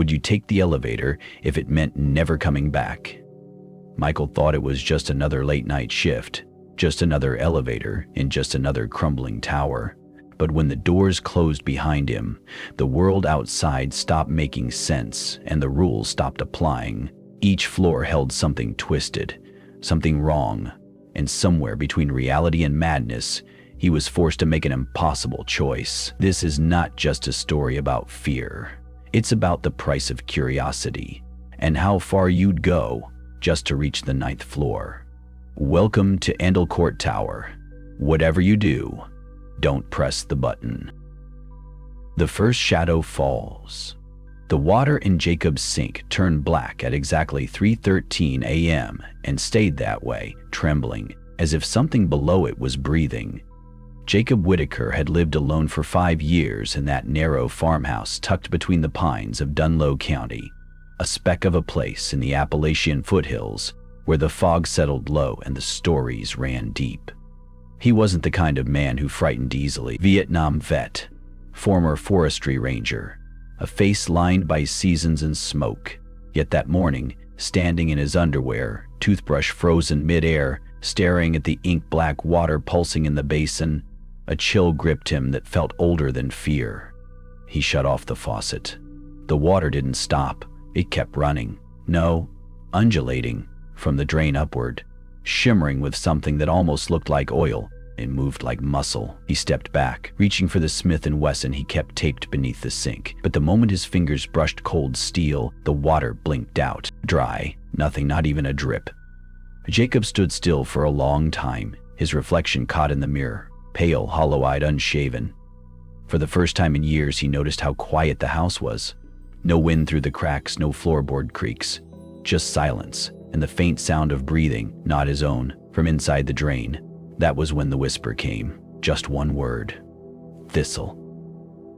would you take the elevator if it meant never coming back? Michael thought it was just another late-night shift, just another elevator in just another crumbling tower. But when the doors closed behind him, the world outside stopped making sense and the rules stopped applying. Each floor held something twisted, something wrong, and somewhere between reality and madness, he was forced to make an impossible choice. This is not just a story about fear. It's about the price of curiosity and how far you'd go just to reach the 9th floor. Welcome to Andal Court Tower. Whatever you do, don't press the button. The first shadow falls. The water in Jacob's sink turned black at exactly 3:13 a.m. and stayed that way, trembling, as if something below it was breathing. Jacob Whitaker had lived alone for 5 years in that narrow farmhouse tucked between the pines of Dunloe County, a speck of a place in the Appalachian foothills where the fog settled low and the stories ran deep. He wasn't the kind of man who frightened easily. Vietnam vet, former forestry ranger, a face lined by seasons and smoke. Yet that morning, standing in his underwear, toothbrush frozen mid-air, staring at the ink-black water pulsing in the basin, a chill gripped him that felt older than fear. He shut off the faucet. The water didn't stop. It kept running. No, undulating, from the drain upward, shimmering with something that almost looked like oil. It moved like muscle. He stepped back, reaching for the Smith & Wesson he kept taped beneath the sink. But the moment his fingers brushed cold steel, the water blinked out. Dry. Nothing, not even a drip. Jacob stood still for a long time, his reflection caught in the mirror, pale, hollow-eyed, unshaven. For the first time in years, he noticed how quiet the house was. No wind through the cracks, no floorboard creaks. Just silence, and the faint sound of breathing, not his own, from inside the drain. That was when the whisper came. Just one word. Thistle.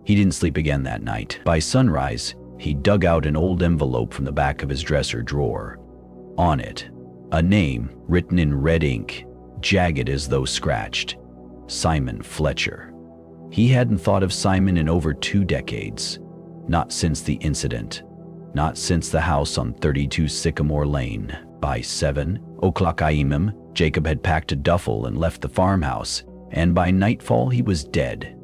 He didn't sleep again that night. By sunrise, he dug out an old envelope from the back of his dresser drawer. On it, a name written in red ink, jagged as though scratched. Simon Fletcher. He hadn't thought of Simon in over 2 decades. Not since the incident. Not since the house on 32 Sycamore Lane. By 7 o'clock a.m., Jacob had packed a duffel and left the farmhouse, and by nightfall he was dead.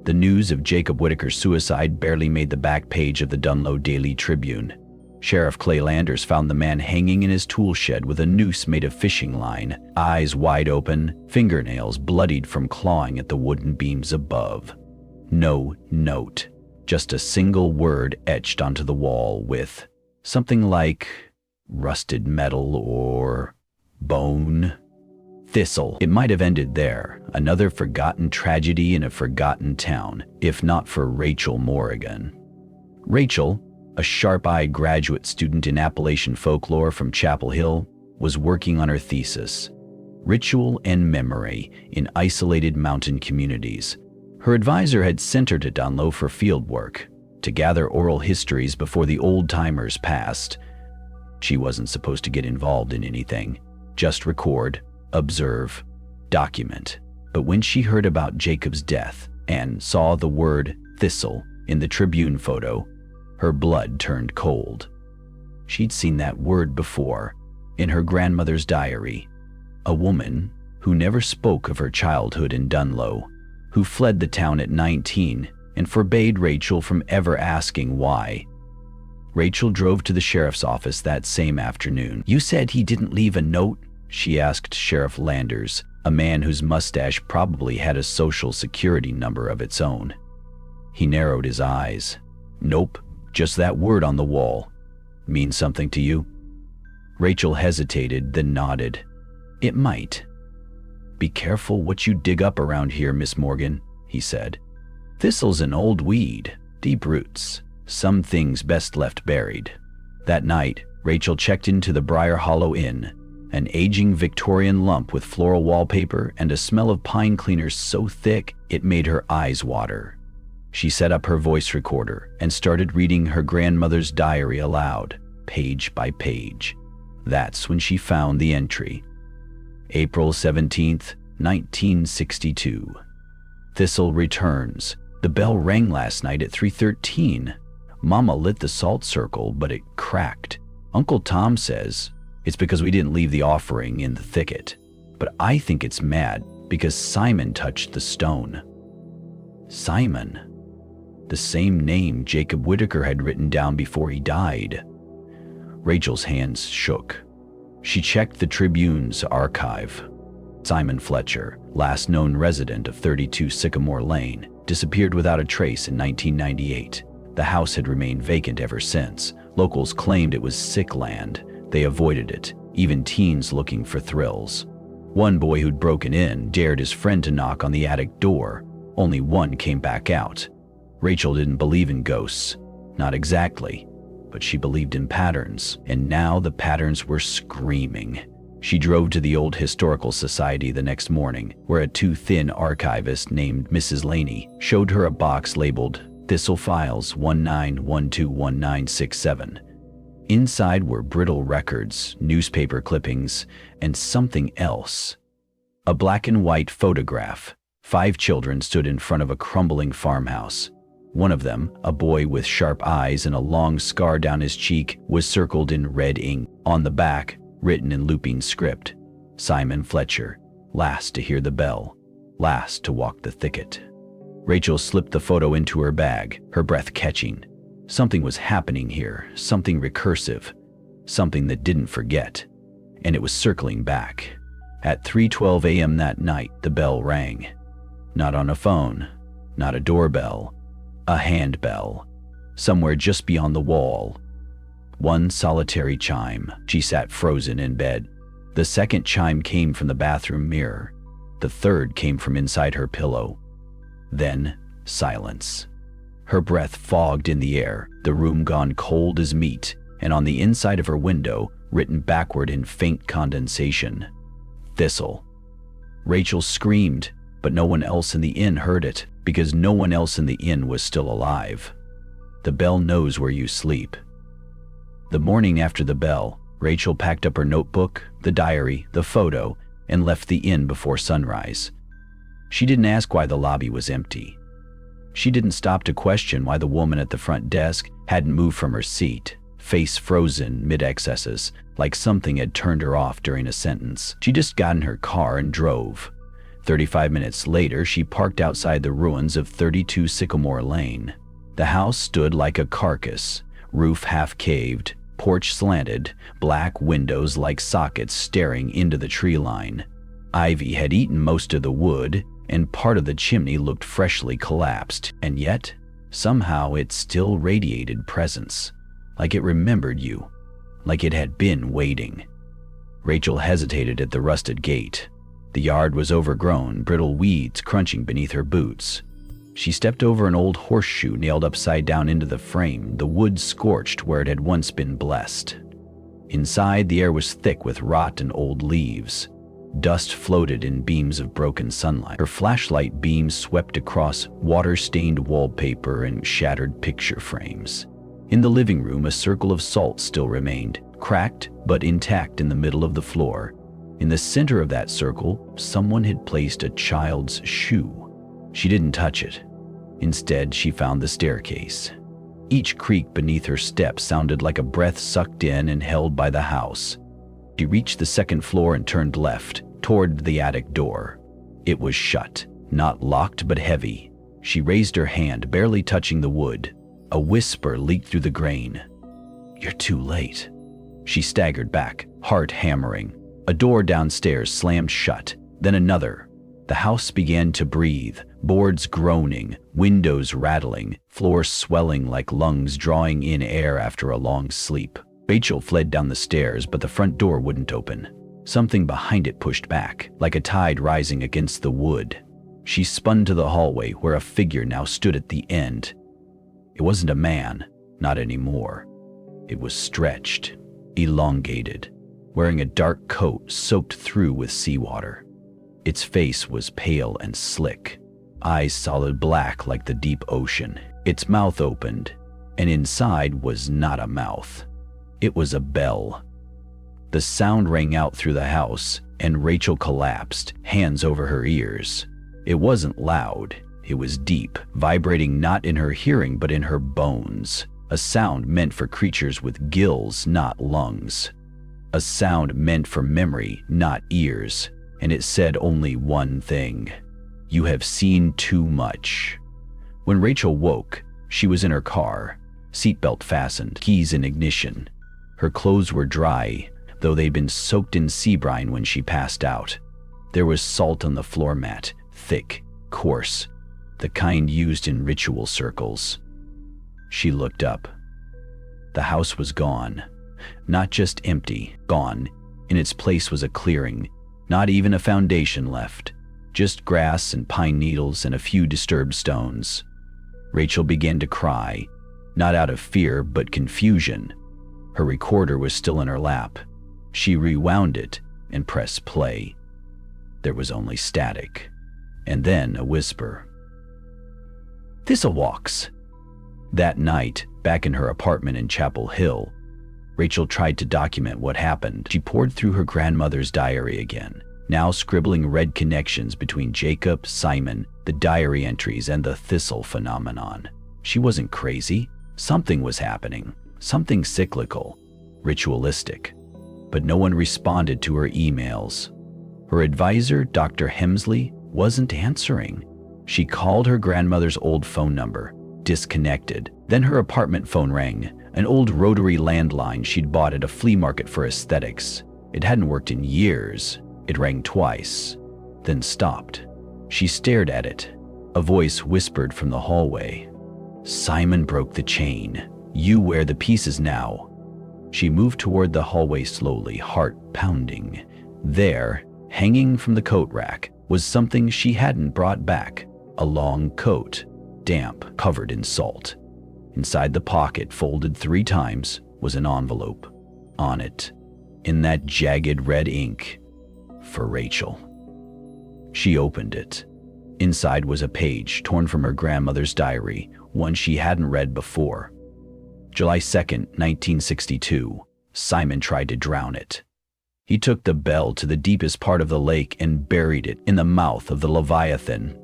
The news of Jacob Whitaker's suicide barely made the back page of the Dunloe Daily Tribune. Sheriff Clay Landers found the man hanging in his tool shed with a noose made of fishing line, eyes wide open, fingernails bloodied from clawing at the wooden beams above. No note, just a single word etched onto the wall with something like rusted metal or bone. Thistle. It might have ended there, another forgotten tragedy in a forgotten town, if not for Rachel Morrigan. Rachel, a sharp-eyed graduate student in Appalachian folklore from Chapel Hill, was working on her thesis, Ritual and Memory in Isolated Mountain Communities. Her advisor had sent her to Dunloe for field work, to gather oral histories before the old-timers passed. She wasn't supposed to get involved in anything, just record, observe, document. But when she heard about Jacob's death and saw the word Thistle in the Tribune photo, her blood turned cold. She'd seen that word before, in her grandmother's diary. A woman who never spoke of her childhood in Dunloe, who fled the town at 19 and forbade Rachel from ever asking why. Rachel drove to the sheriff's office that same afternoon. "You said he didn't leave a note?" she asked Sheriff Landers, a man whose mustache probably had a social security number of its own. He narrowed his eyes. "Nope, just that word on the wall. Mean something to you?" Rachel hesitated, then nodded. "It might." "Be careful what you dig up around here, Miss Morgan," he said. "Thistle's an old weed, deep roots, some things best left buried." That night, Rachel checked into the Briar Hollow Inn, an aging Victorian lump with floral wallpaper and a smell of pine cleaners so thick it made her eyes water. She set up her voice recorder and started reading her grandmother's diary aloud, page by page. That's when she found the entry. April 17th, 1962. Thistle returns. The bell rang last night at 3:13. Mama lit the salt circle, but it cracked. Uncle Tom says it's because we didn't leave the offering in the thicket. But I think it's mad because Simon touched the stone. Simon. The same name Jacob Whitaker had written down before he died. Rachel's hands shook. She checked the Tribune's archive. Simon Fletcher, last known resident of 32 Sycamore Lane, disappeared without a trace in 1998. The house had remained vacant ever since. Locals claimed it was sick land. They avoided it, even teens looking for thrills. One boy who'd broken in dared his friend to knock on the attic door. Only one came back out. Rachel didn't believe in ghosts. Not exactly. But she believed in patterns, and now the patterns were screaming. She drove to the old historical society the next morning, where a too-thin archivist named Mrs. Laney showed her a box labeled Thistle Files 19121967. Inside were brittle records, newspaper clippings, and something else. A black and white photograph. 5 children stood in front of a crumbling farmhouse. One of them, a boy with sharp eyes and a long scar down his cheek, was circled in red ink. On the back, written in looping script, Simon Fletcher, last to hear the bell, last to walk the thicket. Rachel slipped the photo into her bag, her breath catching. Something was happening here, something recursive, something that didn't forget, and it was circling back. At 3:12 a.m. that night, the bell rang. Not on a phone, not a doorbell, a handbell, somewhere just beyond the wall. One solitary chime. She sat frozen in bed. The second chime came from the bathroom mirror. The third came from inside her pillow. Then, silence. Her breath fogged in the air, the room gone cold as meat, and on the inside of her window, written backward in faint condensation, Thistle. Rachel screamed, but no one else in the inn heard it, because no one else in the inn was still alive. The bell knows where you sleep. The morning after the bell, Rachel packed up her notebook, the diary, the photo, and left the inn before sunrise. She didn't ask why the lobby was empty. She didn't stop to question why the woman at the front desk hadn't moved from her seat, face frozen mid-excesses, like something had turned her off during a sentence. She just got in her car and drove. 35 minutes later, she parked outside the ruins of 32 Sycamore Lane. The house stood like a carcass, roof half-caved, porch slanted, black windows like sockets staring into the tree line. Ivy had eaten most of the wood, and part of the chimney looked freshly collapsed, and yet, somehow it still radiated presence, like it remembered you, like it had been waiting. Rachel hesitated at the rusted gate. The yard was overgrown, brittle weeds crunching beneath her boots. She stepped over an old horseshoe nailed upside down into the frame, the wood scorched where it had once been blessed. Inside, the air was thick with rot and old leaves. Dust floated in beams of broken sunlight. Her flashlight beams swept across water-stained wallpaper and shattered picture frames. In the living room, a circle of salt still remained, cracked but intact in the middle of the floor. In the center of that circle, someone had placed a child's shoe. She didn't touch it. Instead, she found the staircase. Each creak beneath her steps sounded like a breath sucked in and held by the house. She reached the second floor and turned left, toward the attic door. It was shut, not locked but heavy. She raised her hand, barely touching the wood. A whisper leaked through the grain. "You're too late." She staggered back, heart hammering. A door downstairs slammed shut, then another. The house began to breathe, boards groaning, windows rattling, floor swelling like lungs drawing in air after a long sleep. Rachel fled down the stairs, but the front door wouldn't open. Something behind it pushed back, like a tide rising against the wood. She spun to the hallway, where a figure now stood at the end. It wasn't a man, not anymore. It was stretched, elongated, wearing a dark coat soaked through with seawater. Its face was pale and slick, eyes solid black like the deep ocean. Its mouth opened, and inside was not a mouth. It was a bell. The sound rang out through the house, and Rachel collapsed, hands over her ears. It wasn't loud. It was deep, vibrating not in her hearing but in her bones. A sound meant for creatures with gills, not lungs. A sound meant for memory, not ears. And it said only one thing: "You have seen too much." When Rachel woke, she was in her car, seatbelt fastened, keys in ignition. Her clothes were dry, though they'd been soaked in sea brine when she passed out. There was salt on the floor mat, thick, coarse, the kind used in ritual circles. She looked up. The house was gone. Not just empty, gone. In its place was a clearing, not even a foundation left, just grass and pine needles and a few disturbed stones. Rachel began to cry, not out of fear but confusion. Her recorder was still in her lap. She rewound it and pressed play. There was only static, and then a whisper. "This'll walks." That night, back in her apartment in Chapel Hill, Rachel tried to document what happened. She poured through her grandmother's diary again, now scribbling red connections between Jacob, Simon, the diary entries, and the thistle phenomenon. She wasn't crazy. Something was happening, something cyclical, ritualistic. But no one responded to her emails. Her advisor, Dr. Hemsley, wasn't answering. She called her grandmother's old phone number, disconnected. Then her apartment phone rang, an old rotary landline she'd bought at a flea market for aesthetics. It hadn't worked in years. It rang twice, then stopped. She stared at it. A voice whispered from the hallway. "Simon broke the chain. You wear the pieces now." She moved toward the hallway slowly, heart pounding. There, hanging from the coat rack, was something she hadn't brought back. A long coat, damp, covered in salt. Inside the pocket, folded 3 times, was an envelope. On it, in that jagged red ink, "For Rachel." She opened it. Inside was a page torn from her grandmother's diary, one she hadn't read before. July 2nd, 1962, Simon tried to drown it. He took the bell to the deepest part of the lake and buried it in the mouth of the Leviathan.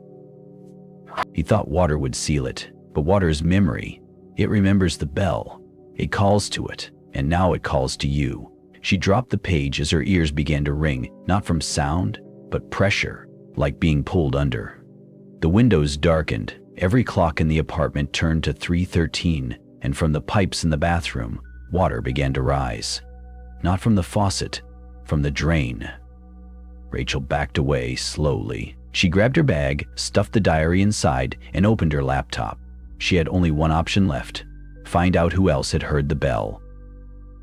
He thought water would seal it, but water is memory. It remembers the bell. It calls to it, and now it calls to you. She dropped the page as her ears began to ring, not from sound, but pressure, like being pulled under. The windows darkened. Every clock in the apartment turned to 3:13, and from the pipes in the bathroom, water began to rise. Not from the faucet, from the drain. Rachel backed away slowly. She grabbed her bag, stuffed the diary inside, and opened her laptop. She had only one option left: find out who else had heard the bell.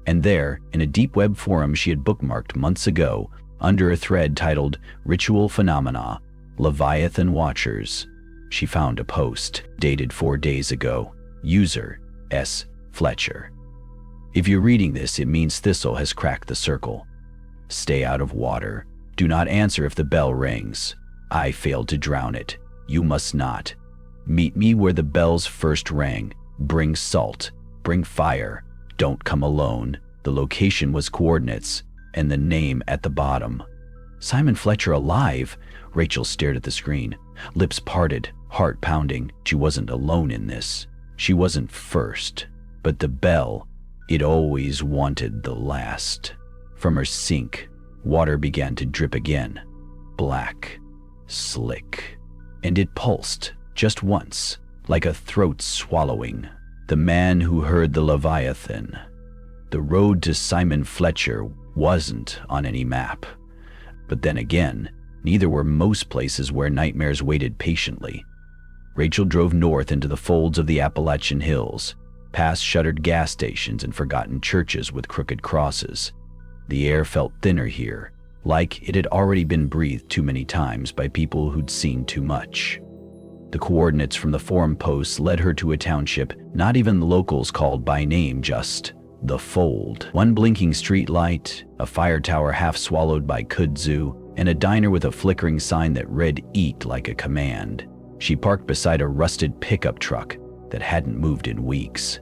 And there, in a deep web forum she had bookmarked months ago, under a thread titled "Ritual Phenomena, Leviathan Watchers," she found a post, dated 4 days ago. User, S. Fletcher. If you're reading this, it means Thistle has cracked the circle. Stay out of water. Do not answer if the bell rings. I failed to drown it. You must not. Meet me where the bells first rang. Bring salt. Bring fire. Don't come alone. The location was coordinates, and the name at the bottom. Simon Fletcher alive? Rachel stared at the screen, lips parted, heart pounding. She wasn't alone in this. She wasn't first. But the bell, it always wanted the last. From her sink, water began to drip again. Black, slick. And it pulsed, just once, like a throat swallowing. The man who heard the Leviathan. The road to Simon Fletcher wasn't on any map. But then again, neither were most places where nightmares waited patiently. Rachel drove north into the folds of the Appalachian Hills, past shuttered gas stations and forgotten churches with crooked crosses. The air felt thinner here, like it had already been breathed too many times by people who'd seen too much. The coordinates from the forum posts led her to a township not even the locals called by name, just The Fold. One blinking street light, a fire tower half swallowed by kudzu, and a diner with a flickering sign that read "Eat" like a command. She parked beside a rusted pickup truck that hadn't moved in weeks.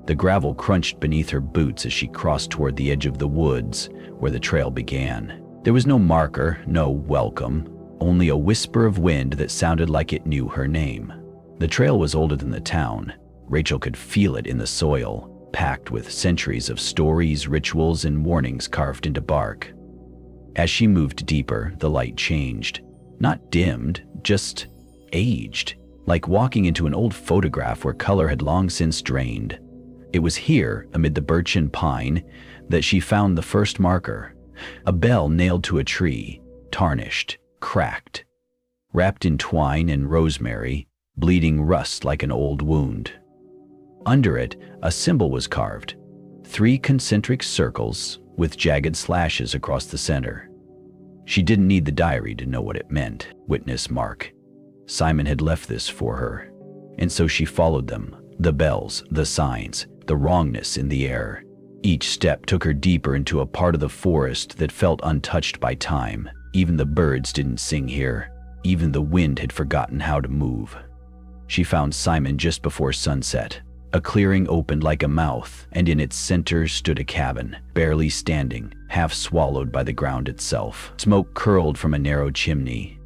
The gravel crunched beneath her boots as she crossed toward the edge of the woods where the trail began. There was no marker, no welcome, only a whisper of wind that sounded like it knew her name. The trail was older than the town, Rachel could feel it in the soil, packed with centuries of stories, rituals, and warnings carved into bark. As she moved deeper, the light changed. Not dimmed, just aged, like walking into an old photograph where color had long since drained. It was here, amid the birch and pine, that she found the first marker. A bell nailed to a tree, tarnished, cracked, wrapped in twine and rosemary, bleeding rust like an old wound. Under it, a symbol was carved, 3 concentric circles with jagged slashes across the center. She didn't need the diary to know what it meant. Witness mark. Simon had left this for her, and so she followed them, the bells, the signs, the wrongness in the air. Each step took her deeper into a part of the forest that felt untouched by time. Even the birds didn't sing here. Even the wind had forgotten how to move. She found Simon just before sunset. A clearing opened like a mouth, and in its center stood a cabin, barely standing, half swallowed by the ground itself. Smoke curled from a narrow chimney.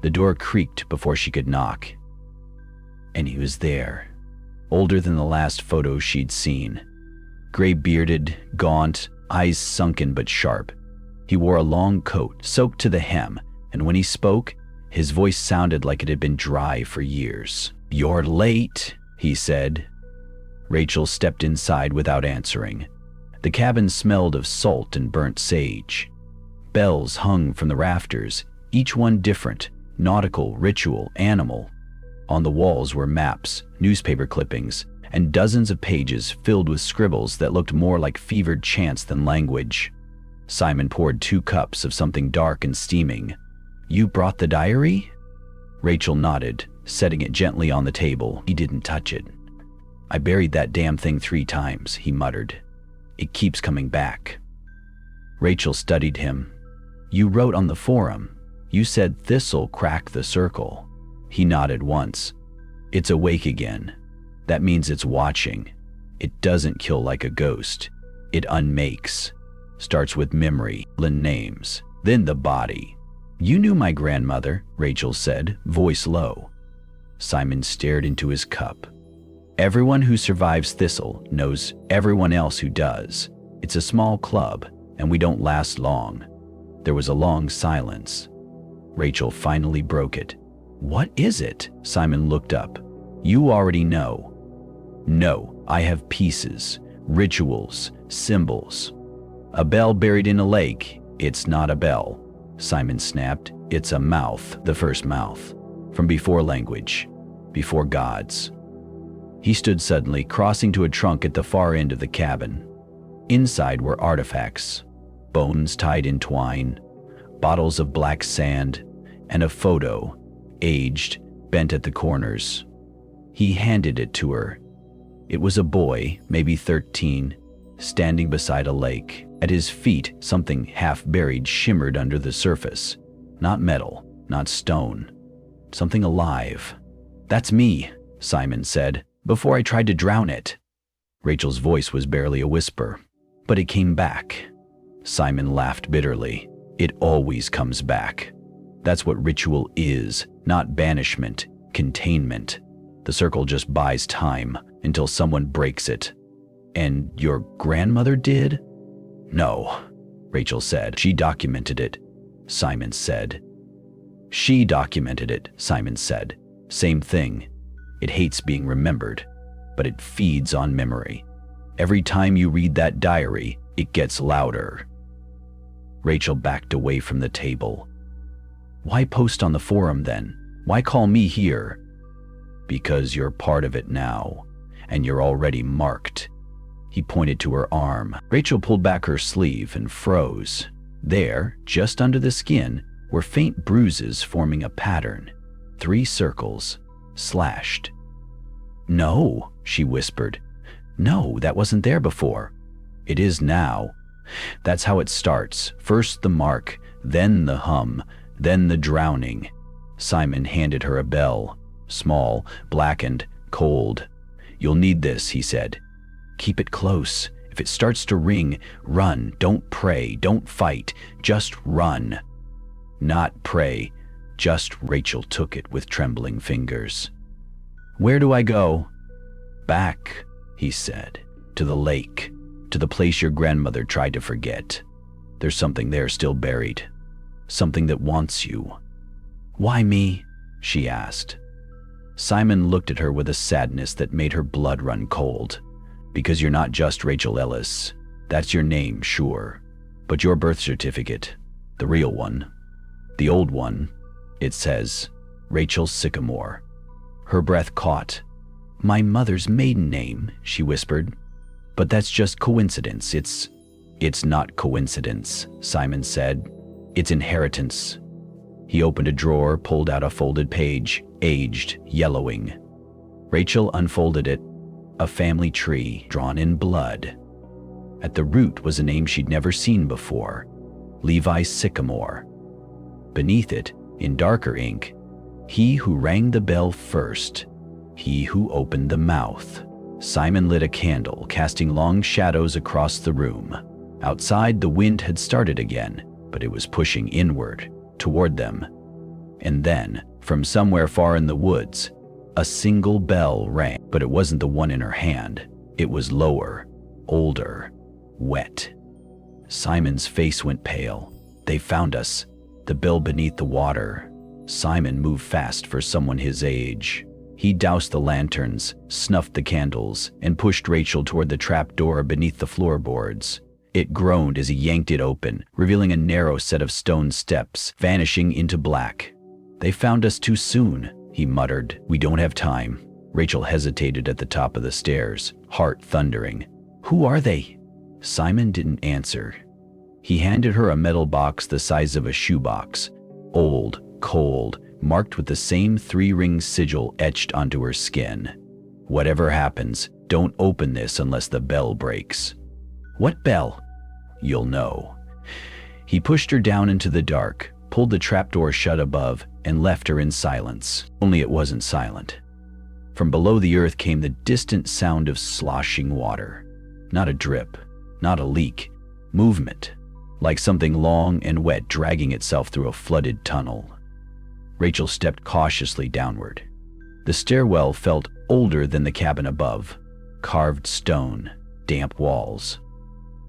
The door creaked before she could knock. And he was there, older than the last photo she'd seen. Gray-bearded, gaunt, eyes sunken but sharp. He wore a long coat, soaked to the hem, and when he spoke, his voice sounded like it had been dry for years. "You're late," he said. Rachel stepped inside without answering. The cabin smelled of salt and burnt sage. Bells hung from the rafters, each one different, nautical, ritual, animal. On the walls were maps, newspaper clippings, and dozens of pages filled with scribbles that looked more like fevered chants than language. Simon poured 2 cups of something dark and steaming. "You brought the diary?" Rachel nodded, setting it gently on the table. He didn't touch it. "I buried that damn thing 3 times, he muttered. "It keeps coming back." Rachel studied him. "You wrote on the forum. You said this'll crack the circle." He nodded once. "It's awake again. That means it's watching. It doesn't kill like a ghost. It unmakes. Starts with memory, then names, then the body." "You knew my grandmother," Rachel said, voice low. Simon stared into his cup. "Everyone who survives Thistle knows everyone else who does. It's a small club, and we don't last long." There was a long silence. Rachel finally broke it. "What is it?" Simon looked up. "You already know." "No, I have pieces, rituals, symbols. A bell buried in a lake. It's not a bell," Simon snapped. "It's a mouth, the first mouth. From before language, before gods." He stood suddenly, crossing to a trunk at the far end of the cabin. Inside were artifacts, bones tied in twine, bottles of black sand, and a photo, aged, bent at the corners. He handed it to her. It was a boy, maybe 13, standing beside a lake. At his feet, something half-buried shimmered under the surface. Not metal, not stone. Something alive. "That's me," Simon said, "before I tried to drown it." Rachel's voice was barely a whisper, but it came back. Simon laughed bitterly. "It always comes back. That's what ritual is, not banishment, containment. The circle just buys time until someone breaks it." "And your grandmother did?" "No," Rachel said. "She documented it," Simon said. "She documented it," Simon said. "Same thing. It hates being remembered, but it feeds on memory. Every time you read that diary, it gets louder." Rachel backed away from the table. "Why post on the forum then? Why call me here?" "Because you're part of it now, and you're already marked." He pointed to her arm. Rachel pulled back her sleeve and froze. There, just under the skin, were faint bruises forming a pattern. 3 circles, slashed. "No," she whispered. "No, that wasn't there before." "It is now. That's how it starts. First the mark, then the hum, then the drowning." Simon handed her a bell. Small, blackened, cold. "You'll need this," he said. "Keep it close. If it starts to ring, run. Don't pray, don't fight, just run." "Not pray, just..." Rachel took it with trembling fingers. "Where do I go?" Back, he said, to the lake, to the place your grandmother tried to forget. There's something there still buried, something that wants you. Why me? She asked. Simon looked at her with a sadness that made her blood run cold. Because you're not just Rachel Ellis. That's your name, sure. But your birth certificate, the real one, the old one, it says Rachel Sycamore. Her breath caught. My mother's maiden name, she whispered. But that's just coincidence. It's not coincidence, Simon said. It's inheritance. He opened a drawer, pulled out a folded page, aged, yellowing. Rachel unfolded it. A family tree drawn in blood. At the root was a name she'd never seen before, Levi Sycamore. Beneath it, in darker ink, he who rang the bell first, he who opened the mouth. Simon lit a candle, casting long shadows across the room. Outside, the wind had started again, but it was pushing inward, toward them. And then, from somewhere far in the woods, a single bell rang, but it wasn't the one in her hand. It was lower, older, wet. Simon's face went pale. They found us. The bell beneath the water. Simon moved fast for someone his age. He doused the lanterns, snuffed the candles, and pushed Rachel toward the trap door beneath the floorboards. It groaned as he yanked it open, revealing a narrow set of stone steps, vanishing into black. They found us too soon, he muttered. We don't have time. Rachel hesitated at the top of the stairs, heart thundering. Who are they? Simon didn't answer. He handed her a metal box the size of a shoebox, old, cold, marked with the same 3-ring sigil etched onto her skin. Whatever happens, don't open this unless the bell breaks. What bell? You'll know. He pushed her down into the dark, pulled the trapdoor shut above, and left her in silence. Only it wasn't silent. From below the earth came the distant sound of sloshing water. Not a drip, not a leak. Movement, like something long and wet dragging itself through a flooded tunnel. Rachel stepped cautiously downward. The stairwell felt older than the cabin above. Carved stone, damp walls.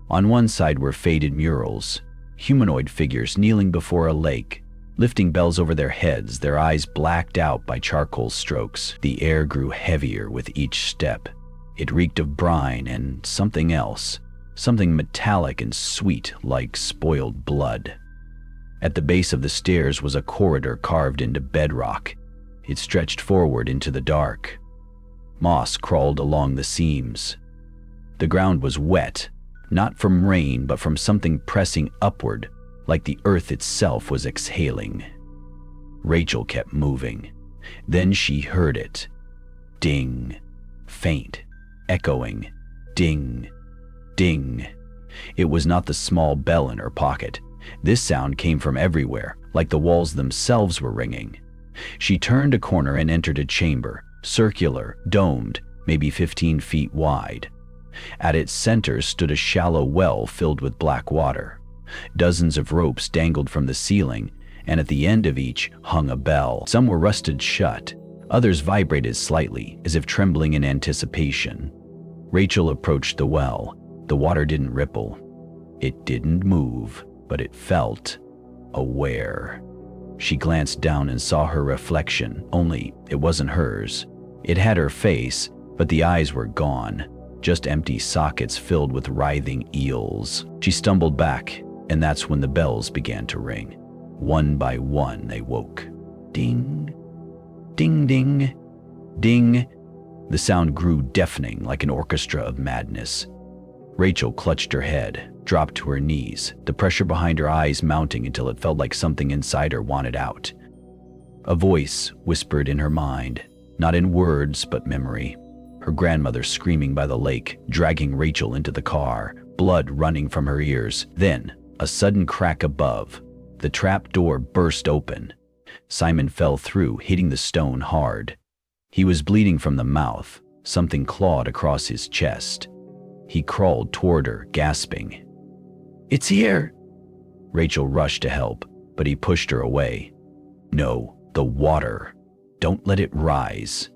On one side were faded murals, humanoid figures kneeling before a lake, lifting bells over their heads, their eyes blacked out by charcoal strokes. The air grew heavier with each step. It reeked of brine and something else, something metallic and sweet like spoiled blood. At the base of the stairs was a corridor carved into bedrock. It stretched forward into the dark. Moss crawled along the seams. The ground was wet, not from rain but from something pressing upward, like the earth itself was exhaling. Rachel kept moving. Then she heard it. Ding. Faint. Echoing. Ding. Ding. It was not the small bell in her pocket. This sound came from everywhere, like the walls themselves were ringing. She turned a corner and entered a chamber, circular, domed, maybe 15 feet wide. At its center stood a shallow well filled with black water. Dozens of ropes dangled from the ceiling, and at the end of each hung a bell. Some were rusted shut, others vibrated slightly, as if trembling in anticipation. Rachel approached the well. The water didn't ripple. It didn't move, but it felt aware. She glanced down and saw her reflection, only it wasn't hers. It had her face, but the eyes were gone, just empty sockets filled with writhing eels. She stumbled back, and that's when the bells began to ring. One by one, they woke. Ding, ding, ding, ding. The sound grew deafening like an orchestra of madness. Rachel clutched her head, dropped to her knees, the pressure behind her eyes mounting until it felt like something inside her wanted out. A voice whispered in her mind, not in words but memory. Her grandmother screaming by the lake, dragging Rachel into the car, blood running from her ears. Then, a sudden crack above. The trap door burst open. Simon fell through, hitting the stone hard. He was bleeding from the mouth. Something clawed across his chest. He crawled toward her, gasping. It's here! Rachel rushed to help, but he pushed her away. No, the water. Don't let it rise.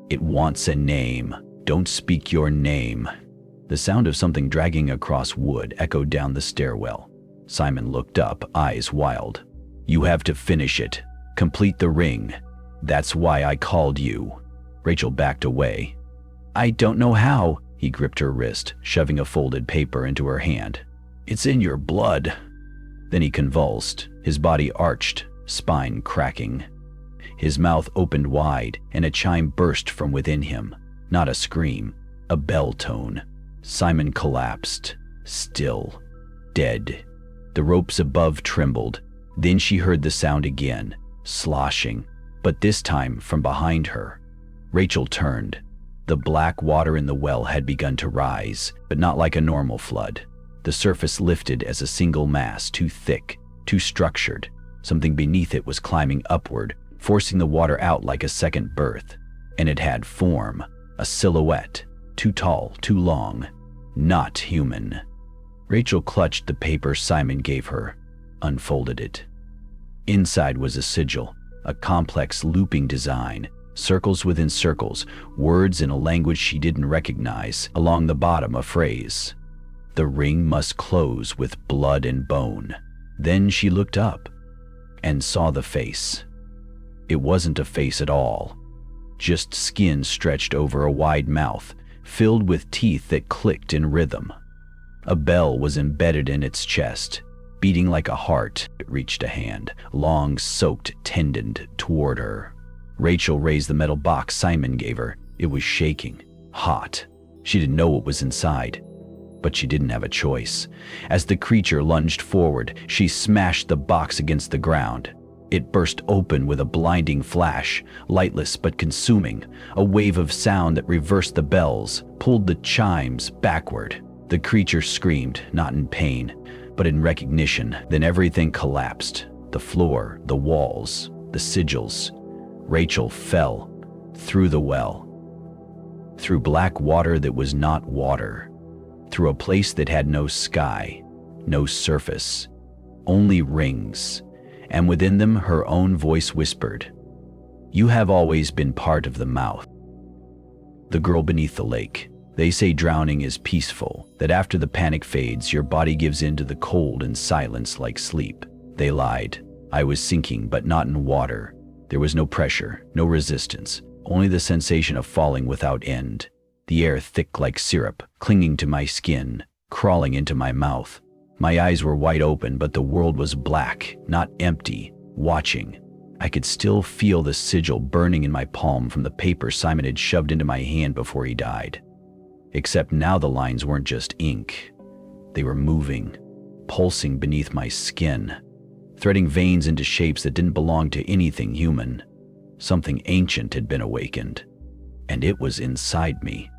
It wants a name. Don't speak your name." The sound of something dragging across wood echoed down the stairwell. Simon looked up, eyes wild. "You have to finish it. Complete the ring. That's why I called you." Rachel backed away. "I don't know how." He gripped her wrist, shoving a folded paper into her hand. "It's in your blood." Then he convulsed, his body arched, spine cracking. His mouth opened wide, and a chime burst from within him. Not a scream, a bell tone. Simon collapsed, still, dead. The ropes above trembled. Then she heard the sound again, sloshing, but this time from behind her. Rachel turned. The black water in the well had begun to rise, but not like a normal flood. The surface lifted as a single mass, too thick, too structured. Something beneath it was climbing upward, forcing the water out like a second birth. And it had form, a silhouette, too tall, too long, not human. Rachel clutched the paper Simon gave her, unfolded it. Inside was a sigil, a complex looping design, circles within circles, words in a language she didn't recognize. Along the bottom, a phrase: "The ring must close with blood and bone." Then she looked up and saw the face. It wasn't a face at all, just skin stretched over a wide mouth, filled with teeth that clicked in rhythm. A bell was embedded in its chest, beating like a heart. It reached a hand, long, soaked, tendoned, toward her. Rachel raised the metal box Simon gave her. It was shaking, hot. She didn't know what was inside, but she didn't have a choice. As the creature lunged forward, she smashed the box against the ground. It burst open with a blinding flash, lightless but consuming, a wave of sound that reversed the bells, pulled the chimes backward. The creature screamed, not in pain, but in recognition. Then everything collapsed. The floor, the walls, the sigils. Rachel fell through the well, through black water that was not water, through a place that had no sky, no surface, only rings, and within them her own voice whispered, "You have always been part of the mouth." The girl beneath the lake. They say drowning is peaceful, that after the panic fades, your body gives in to the cold and silence like sleep. They lied. I was sinking, but not in water. There was no pressure, no resistance, only the sensation of falling without end. The air thick like syrup, clinging to my skin, crawling into my mouth. My eyes were wide open, but the world was black, not empty, watching. I could still feel the sigil burning in my palm from the paper Simon had shoved into my hand before he died. Except now the lines weren't just ink. They were moving, pulsing beneath my skin, threading veins into shapes that didn't belong to anything human. Something ancient had been awakened, and it was inside me.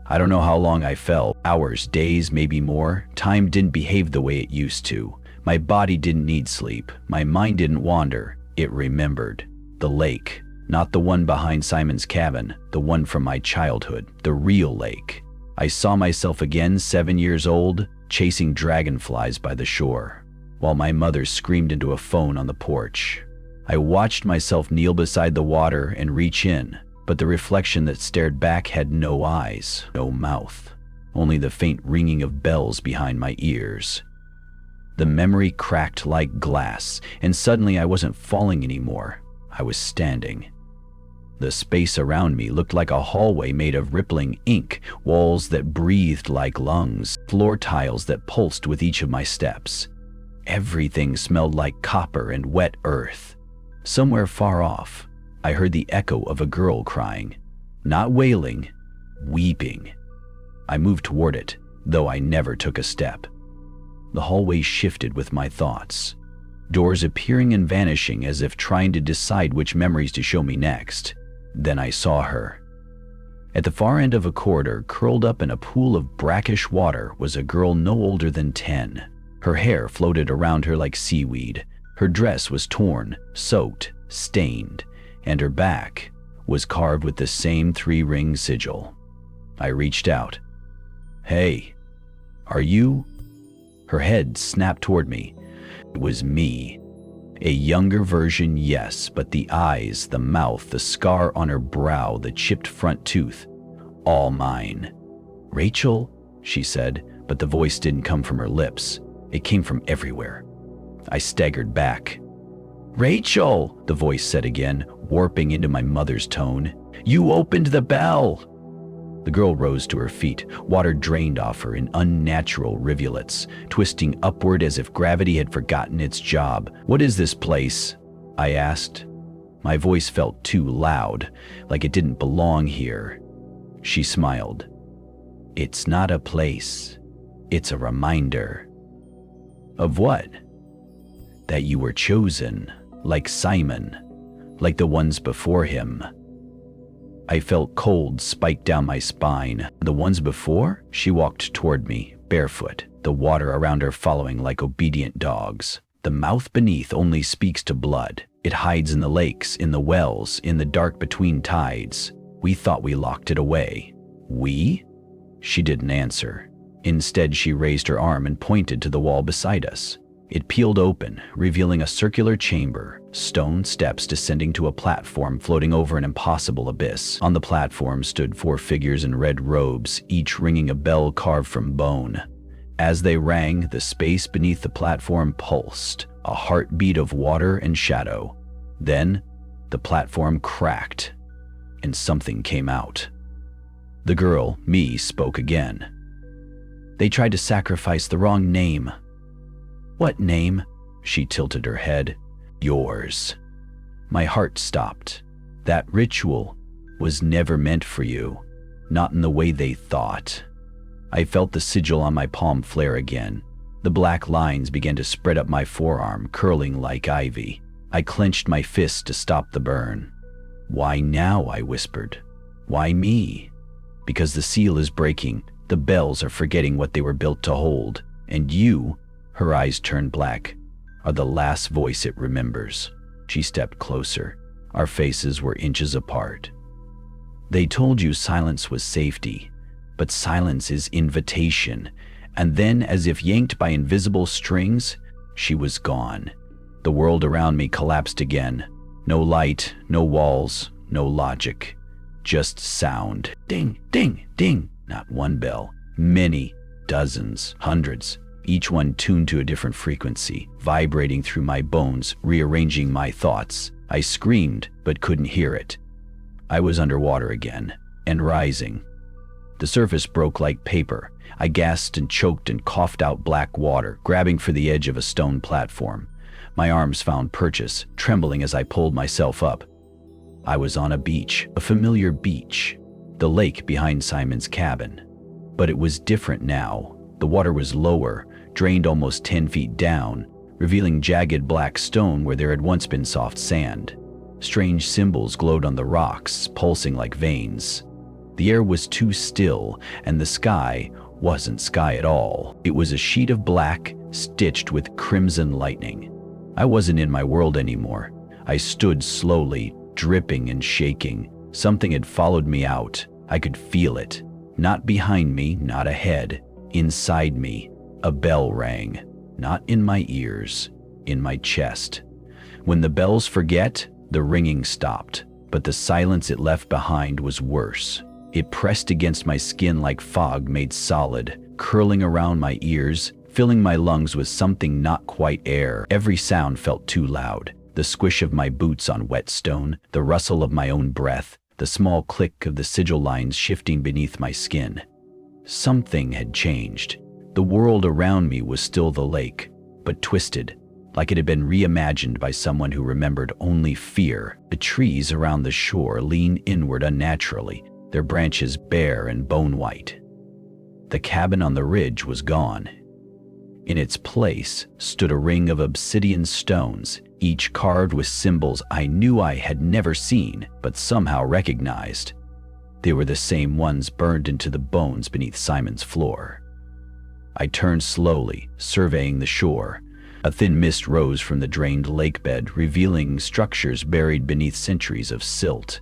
I don't know how long I fell, hours, days, maybe more. Time didn't behave the way it used to. My body didn't need sleep. My mind didn't wander. It remembered. The lake, not the one behind Simon's cabin, the one from my childhood, the real lake. I saw myself again, 7 years old, chasing dragonflies by the shore, while my mother screamed into a phone on the porch. I watched myself kneel beside the water and reach in, but the reflection that stared back had no eyes, no mouth, only the faint ringing of bells behind my ears. The memory cracked like glass, and suddenly I wasn't falling anymore. I was standing. The space around me looked like a hallway made of rippling ink, walls that breathed like lungs, floor tiles that pulsed with each of my steps. Everything smelled like copper and wet earth. Somewhere far off, I heard the echo of a girl crying, not wailing, weeping. I moved toward it, though I never took a step. The hallway shifted with my thoughts, doors appearing and vanishing as if trying to decide which memories to show me next. Then I saw her. At the far end of a corridor, curled up in a pool of brackish water, was a girl no older than 10. Her hair floated around her like seaweed. Her dress was torn, soaked, stained, and her back was carved with the same 3-ring sigil. I reached out. "Hey, are you?" Her head snapped toward me. It was me. A younger version, yes, but the eyes, the mouth, the scar on her brow, the chipped front tooth, all mine. Rachel, she said, but the voice didn't come from her lips. It came from everywhere. I staggered back. Rachel, the voice said again, warping into my mother's tone. You opened the bell. The girl rose to her feet, water drained off her in unnatural rivulets, twisting upward as if gravity had forgotten its job. What is this place? I asked. My voice felt too loud, like it didn't belong here. She smiled. It's not a place. It's a reminder. Of what? That you were chosen, like Simon, like the ones before him. I felt cold spike down my spine. The ones before? She walked toward me, barefoot, the water around her following like obedient dogs. The mouth beneath only speaks to blood. It hides in the lakes, in the wells, in the dark between tides. We thought we locked it away. We? She didn't answer. Instead, she raised her arm and pointed to the wall beside us. It peeled open, revealing a circular chamber, stone steps descending to a platform floating over an impossible abyss. On the platform stood 4 figures in red robes, each ringing a bell carved from bone. As they rang, the space beneath the platform pulsed, a heartbeat of water and shadow. Then, the platform cracked, and something came out. The girl, me, spoke again. They tried to sacrifice the wrong name. What name? She tilted her head. Yours. My heart stopped. That ritual was never meant for you, not in the way they thought. I felt the sigil on my palm flare again. The black lines began to spread up my forearm, curling like ivy. I clenched my fist to stop the burn. Why now? I whispered. Why me? Because the seal is breaking. The bells are forgetting what they were built to hold. And you, her eyes turned black, are the last voice it remembers. She stepped closer. Our faces were inches apart. They told you silence was safety, but silence is invitation. And then, as if yanked by invisible strings, she was gone. The world around me collapsed again. No light, no walls, no logic. Just sound. Ding, ding, ding. Not one bell. Many, dozens, hundreds. Each one tuned to a different frequency, vibrating through my bones, rearranging my thoughts. I screamed, but couldn't hear it. I was underwater again, and rising. The surface broke like paper. I gasped and choked and coughed out black water, grabbing for the edge of a stone platform. My arms found purchase, trembling as I pulled myself up. I was on a beach, a familiar beach, the lake behind Simon's cabin. But it was different now. The water was lower, drained almost 10 feet down, revealing jagged black stone where there had once been soft sand. Strange symbols glowed on the rocks, pulsing like veins. The air was too still, and the sky wasn't sky at all. It was a sheet of black, stitched with crimson lightning. I wasn't in my world anymore. I stood slowly, dripping and shaking. Something had followed me out. I could feel it. Not behind me, not ahead. Inside me, a bell rang. Not in my ears, in my chest. When the bells forget, the ringing stopped. But the silence it left behind was worse. It pressed against my skin like fog made solid, curling around my ears, filling my lungs with something not quite air. Every sound felt too loud. The squish of my boots on wet stone, the rustle of my own breath, the small click of the sigil lines shifting beneath my skin. Something had changed. The world around me was still the lake, but twisted, like it had been reimagined by someone who remembered only fear. The trees around the shore leaned inward unnaturally, their branches bare and bone-white. The cabin on the ridge was gone. In its place stood a ring of obsidian stones, each carved with symbols I knew I had never seen, but somehow recognized. They were the same ones burned into the bones beneath Simon's floor. I turned slowly, surveying the shore. A thin mist rose from the drained lake bed, revealing structures buried beneath centuries of silt.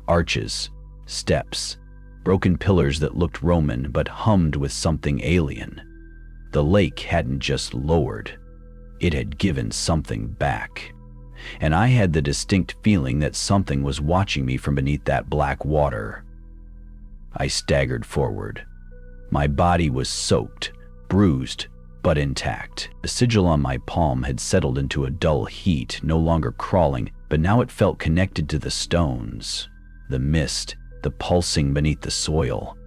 Arches, steps, broken pillars that looked Roman but hummed with something alien. The lake hadn't just lowered, it had given something back. And I had the distinct feeling that something was watching me from beneath that black water. I staggered forward. My body was soaked, bruised, but intact. The sigil on my palm had settled into a dull heat, no longer crawling, but now it felt connected to the stones, the mist, the pulsing beneath the soil.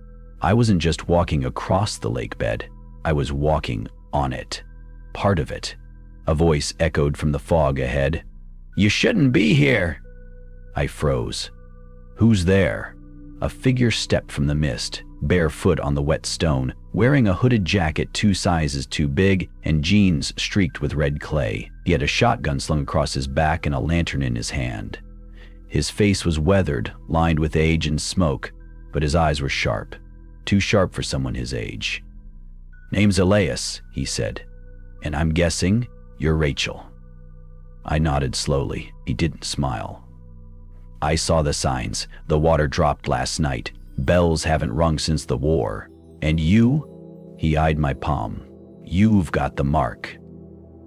I wasn't just walking across the lake bed, I was walking on it, part of it. A voice echoed from the fog ahead. "You shouldn't be here." I froze. "Who's there?" A figure stepped from the mist, barefoot on the wet stone, wearing a hooded jacket 2 sizes too big and jeans streaked with red clay. He had a shotgun slung across his back and a lantern in his hand. His face was weathered, lined with age and smoke, but his eyes were sharp, too sharp for someone his age. "Name's Elias," he said, "and I'm guessing you're Rachel." I nodded slowly. He didn't smile. "I saw the signs. The water dropped last night. Bells haven't rung since the war. And you?" He eyed my palm. "You've got the mark."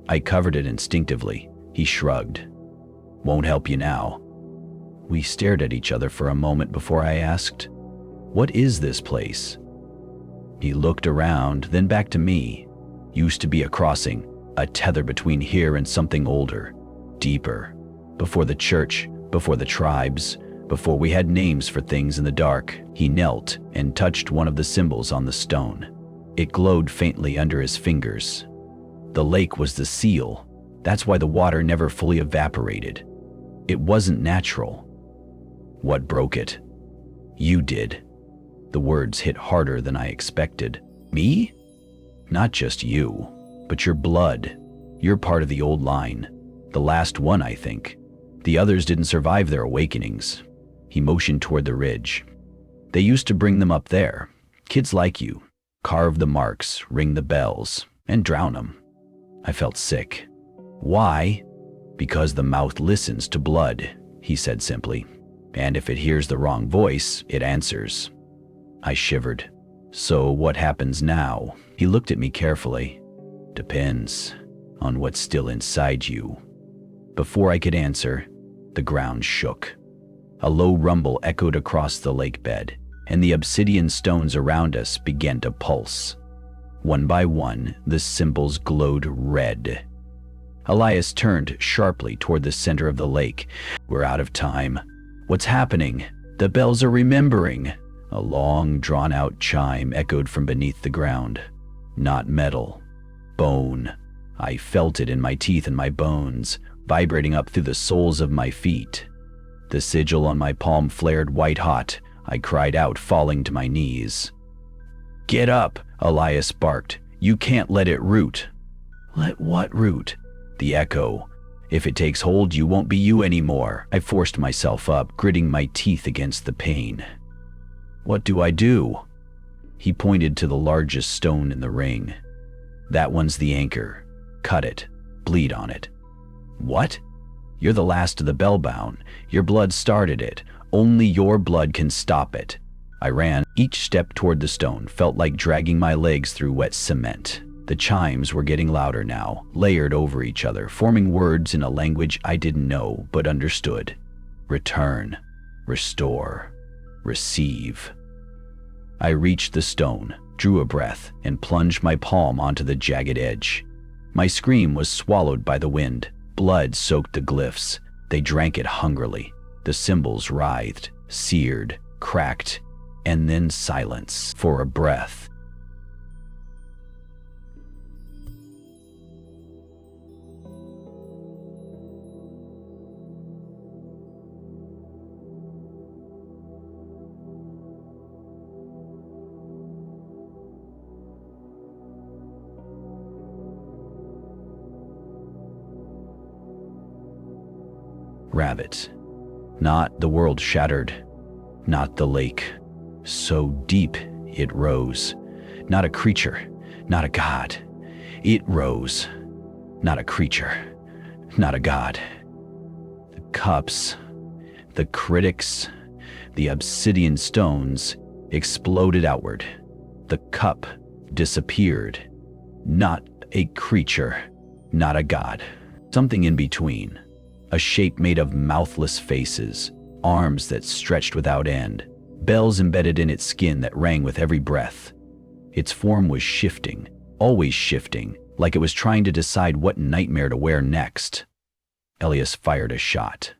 I covered it instinctively. He shrugged. "Won't help you now." We stared at each other for a moment before I asked, "What is this place?" He looked around, then back to me. "Used to be a crossing, a tether between here and something older, deeper. Before the church, before the tribes, before we had names for things in the dark." He knelt and touched one of the symbols on the stone. It glowed faintly under his fingers. The lake was the seal. That's why the water never fully evaporated. It wasn't natural. "What broke it?" "You did." The words hit harder than I expected. "Me?" "Not just you, but your blood. You're part of the old line. The last one, I think. The others didn't survive their awakenings." He motioned toward the ridge. "They used to bring them up there. Kids like you. Carve the marks, ring the bells, and drown them." I felt sick. "Why?" "Because the mouth listens to blood," he said simply. "And if it hears the wrong voice, it answers." I shivered. "So what happens now?" He looked at me carefully. "Depends on what's still inside you." Before I could answer, the ground shook. A low rumble echoed across the lake bed, and the obsidian stones around us began to pulse. One by one, the symbols glowed red. Elias turned sharply toward the center of the lake. "We're out of time. What's happening? The bells are remembering." A long, drawn-out chime echoed from beneath the ground. Not metal. Bone. I felt it in my teeth and my bones, vibrating up through the soles of my feet. The sigil on my palm flared white-hot. I cried out, falling to my knees. "Get up!" Elias barked. "You can't let it root." "Let what root?" "The echo. If it takes hold, you won't be you anymore." I forced myself up, gritting my teeth against the pain. "What do I do?" He pointed to the largest stone in the ring. "That one's the anchor. Cut it. Bleed on it." "What?" "You're the last of the bellbound. Your blood started it. Only your blood can stop it." I ran. Each step toward the stone felt like dragging my legs through wet cement. The chimes were getting louder now, layered over each other, forming words in a language I didn't know but understood. Return. Restore. Receive. I reached the stone, drew a breath, and plunged my palm onto the jagged edge. My scream was swallowed by the wind. Blood soaked the glyphs. They drank it hungrily. The symbols writhed, seared, cracked, and then silence for a breath. Rabbit. Not the world shattered. Not the lake. So deep it rose. Not a creature. Not a god. It rose. Not a creature. Not a god. The cups, the critics, the obsidian stones exploded outward. The cup disappeared. Not a creature. Not a god. Something in between. A shape made of mouthless faces, arms that stretched without end, bells embedded in its skin that rang with every breath. Its form was shifting, always shifting, like it was trying to decide what nightmare to wear next. Elias fired a shot.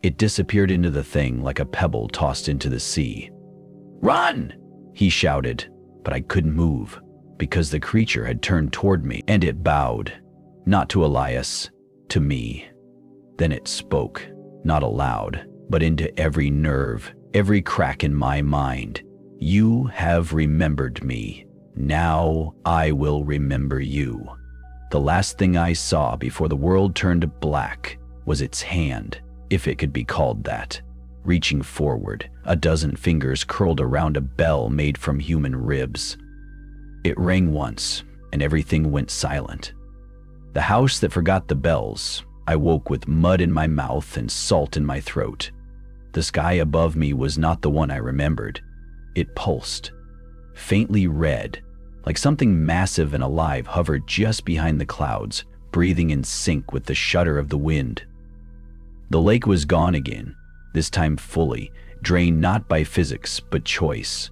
It disappeared into the thing like a pebble tossed into the sea. "Run!" he shouted, but I couldn't move because the creature had turned toward me and it bowed, not to Elias, to me. Then it spoke, not aloud, but into every nerve, every crack in my mind. "You have remembered me. Now I will remember you." The last thing I saw before the world turned black was its hand, if it could be called that, reaching forward, a dozen fingers curled around a bell made from human ribs. It rang once, and everything went silent. The house that forgot the bells. I woke with mud in my mouth and salt in my throat. The sky above me was not the one I remembered. It pulsed, faintly red, like something massive and alive hovered just behind the clouds, breathing in sync with the shudder of the wind. The lake was gone again, this time fully, drained not by physics but choice.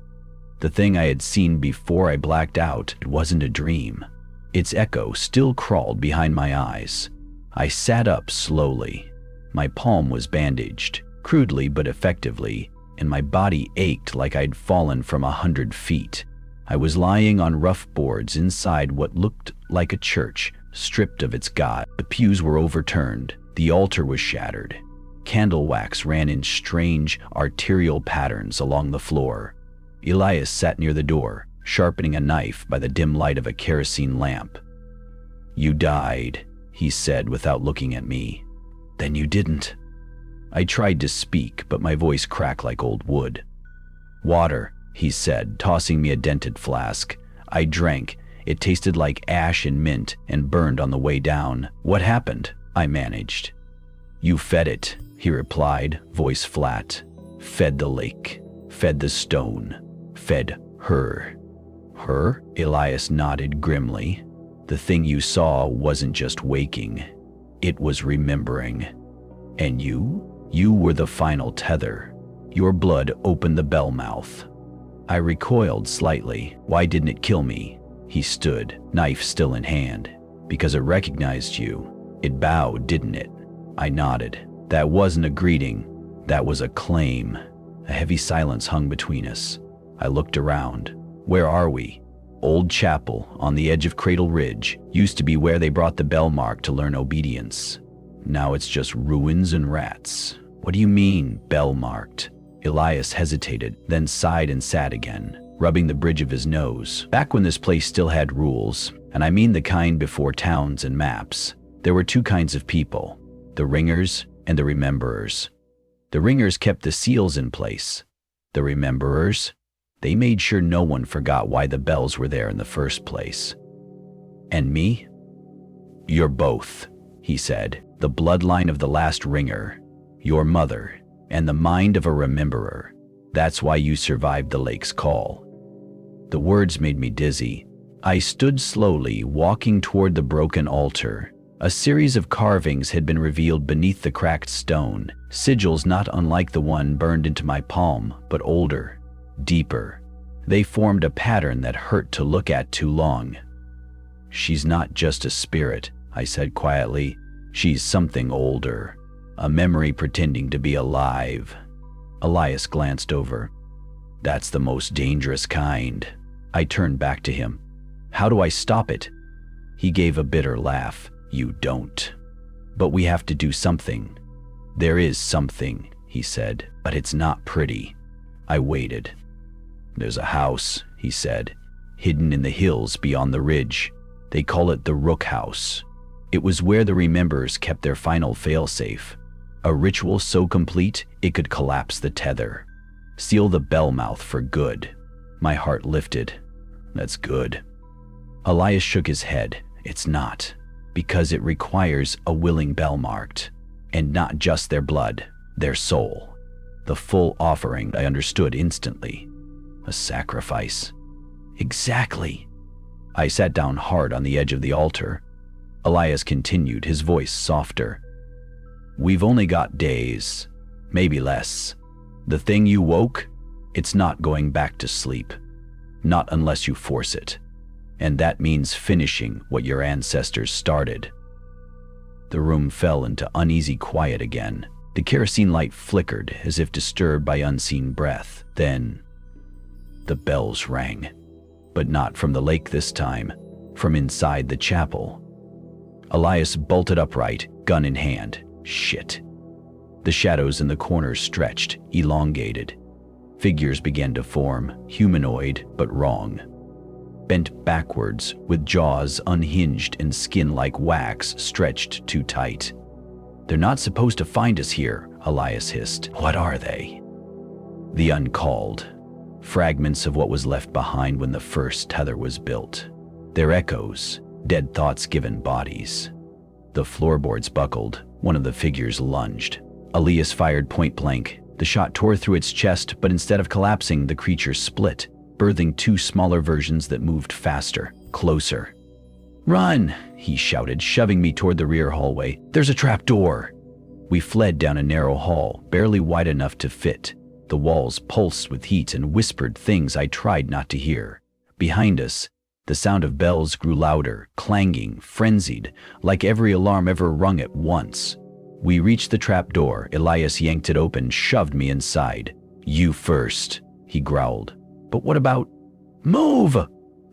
The thing I had seen before I blacked out wasn't a dream. Its echo still crawled behind my eyes. I sat up slowly. My palm was bandaged, crudely but effectively, and my body ached like I'd fallen from 100 feet. I was lying on rough boards inside what looked like a church, stripped of its god. The pews were overturned. The altar was shattered. Candle wax ran in strange, arterial patterns along the floor. Elias sat near the door, sharpening a knife by the dim light of a kerosene lamp. "You died," he said without looking at me. "Then you didn't." I tried to speak, but my voice cracked like old wood. "Water," he said, tossing me a dented flask. I drank. It tasted like ash and mint and burned on the way down. "What happened?" I managed. "You fed it," he replied, voice flat. "Fed the lake, fed the stone, fed her." "Her?" Elias nodded grimly. "The thing you saw wasn't just waking. It was remembering. And you? You were the final tether. Your blood opened the bell mouth." I recoiled slightly. "Why didn't it kill me?" He stood, knife still in hand. "Because it recognized you. It bowed, didn't it?" I nodded. "That wasn't a greeting. That was a claim." A heavy silence hung between us. I looked around. "Where are we?" "Old chapel on the edge of Cradle Ridge. Used to be where they brought the bell mark to learn obedience. Now it's just ruins and rats." "What do you mean, bell marked?" Elias hesitated, then sighed and sat again, rubbing the bridge of his nose. "Back when this place still had rules, and I mean the kind before towns and maps, there were two kinds of people, the ringers and the rememberers. The ringers kept the seals in place. The rememberers, they made sure no one forgot why the bells were there in the first place." "And me?" "You're both," he said. "The bloodline of the last ringer, your mother, and the mind of a rememberer. That's why you survived the lake's call." The words made me dizzy. I stood slowly, walking toward the broken altar. A series of carvings had been revealed beneath the cracked stone, sigils not unlike the one burned into my palm, but older, deeper. They formed a pattern that hurt to look at too long. "She's not just a spirit," I said quietly. "She's something older. A memory pretending to be alive." Elias glanced over. "That's the most dangerous kind." I turned back to him. "How do I stop it?" He gave a bitter laugh. "You don't. But we have to do something." "There is something," he said, "but it's not pretty." I waited. "There's a house," he said, "hidden in the hills beyond the ridge. They call it the Rook House. It was where the rememberers kept their final failsafe. A ritual so complete it could collapse the tether, seal the bell mouth for good." My heart lifted. "That's good." Elias shook his head. "It's not, because it requires a willing bell marked, and not just their blood, their soul. The full offering." I understood instantly. "A sacrifice." "Exactly." I sat down hard on the edge of the altar. Elias continued, his voice softer. "We've only got days, maybe less. The thing you woke, It's not going back to sleep. Not unless you force it. And that means finishing what your ancestors started. The room fell into uneasy quiet again. The kerosene light flickered as if disturbed by unseen breath. Then, the bells rang. But not from the lake this time, from inside the chapel. Elias bolted upright, gun in hand. Shit. The shadows in the corners stretched, elongated. Figures began to form, humanoid but wrong. Bent backwards, with jaws unhinged and skin like wax stretched too tight. They're not supposed to find us here, Elias hissed. What are they? The uncalled. Fragments of what was left behind when the first tether was built. Their echoes, dead thoughts given bodies. The floorboards buckled. One of the figures lunged. Elias fired point blank. The shot tore through its chest, but instead of collapsing, the creature split, birthing two smaller versions that moved faster, closer. Run, he shouted, shoving me toward the rear hallway. There's a trap door. We fled down a narrow hall, barely wide enough to fit. The walls pulsed with heat and whispered things I tried not to hear. Behind us, the sound of bells grew louder, clanging, frenzied, like every alarm ever rung at once. We reached the trap door. Elias yanked it open, shoved me inside. You first, he growled. But what about... Move!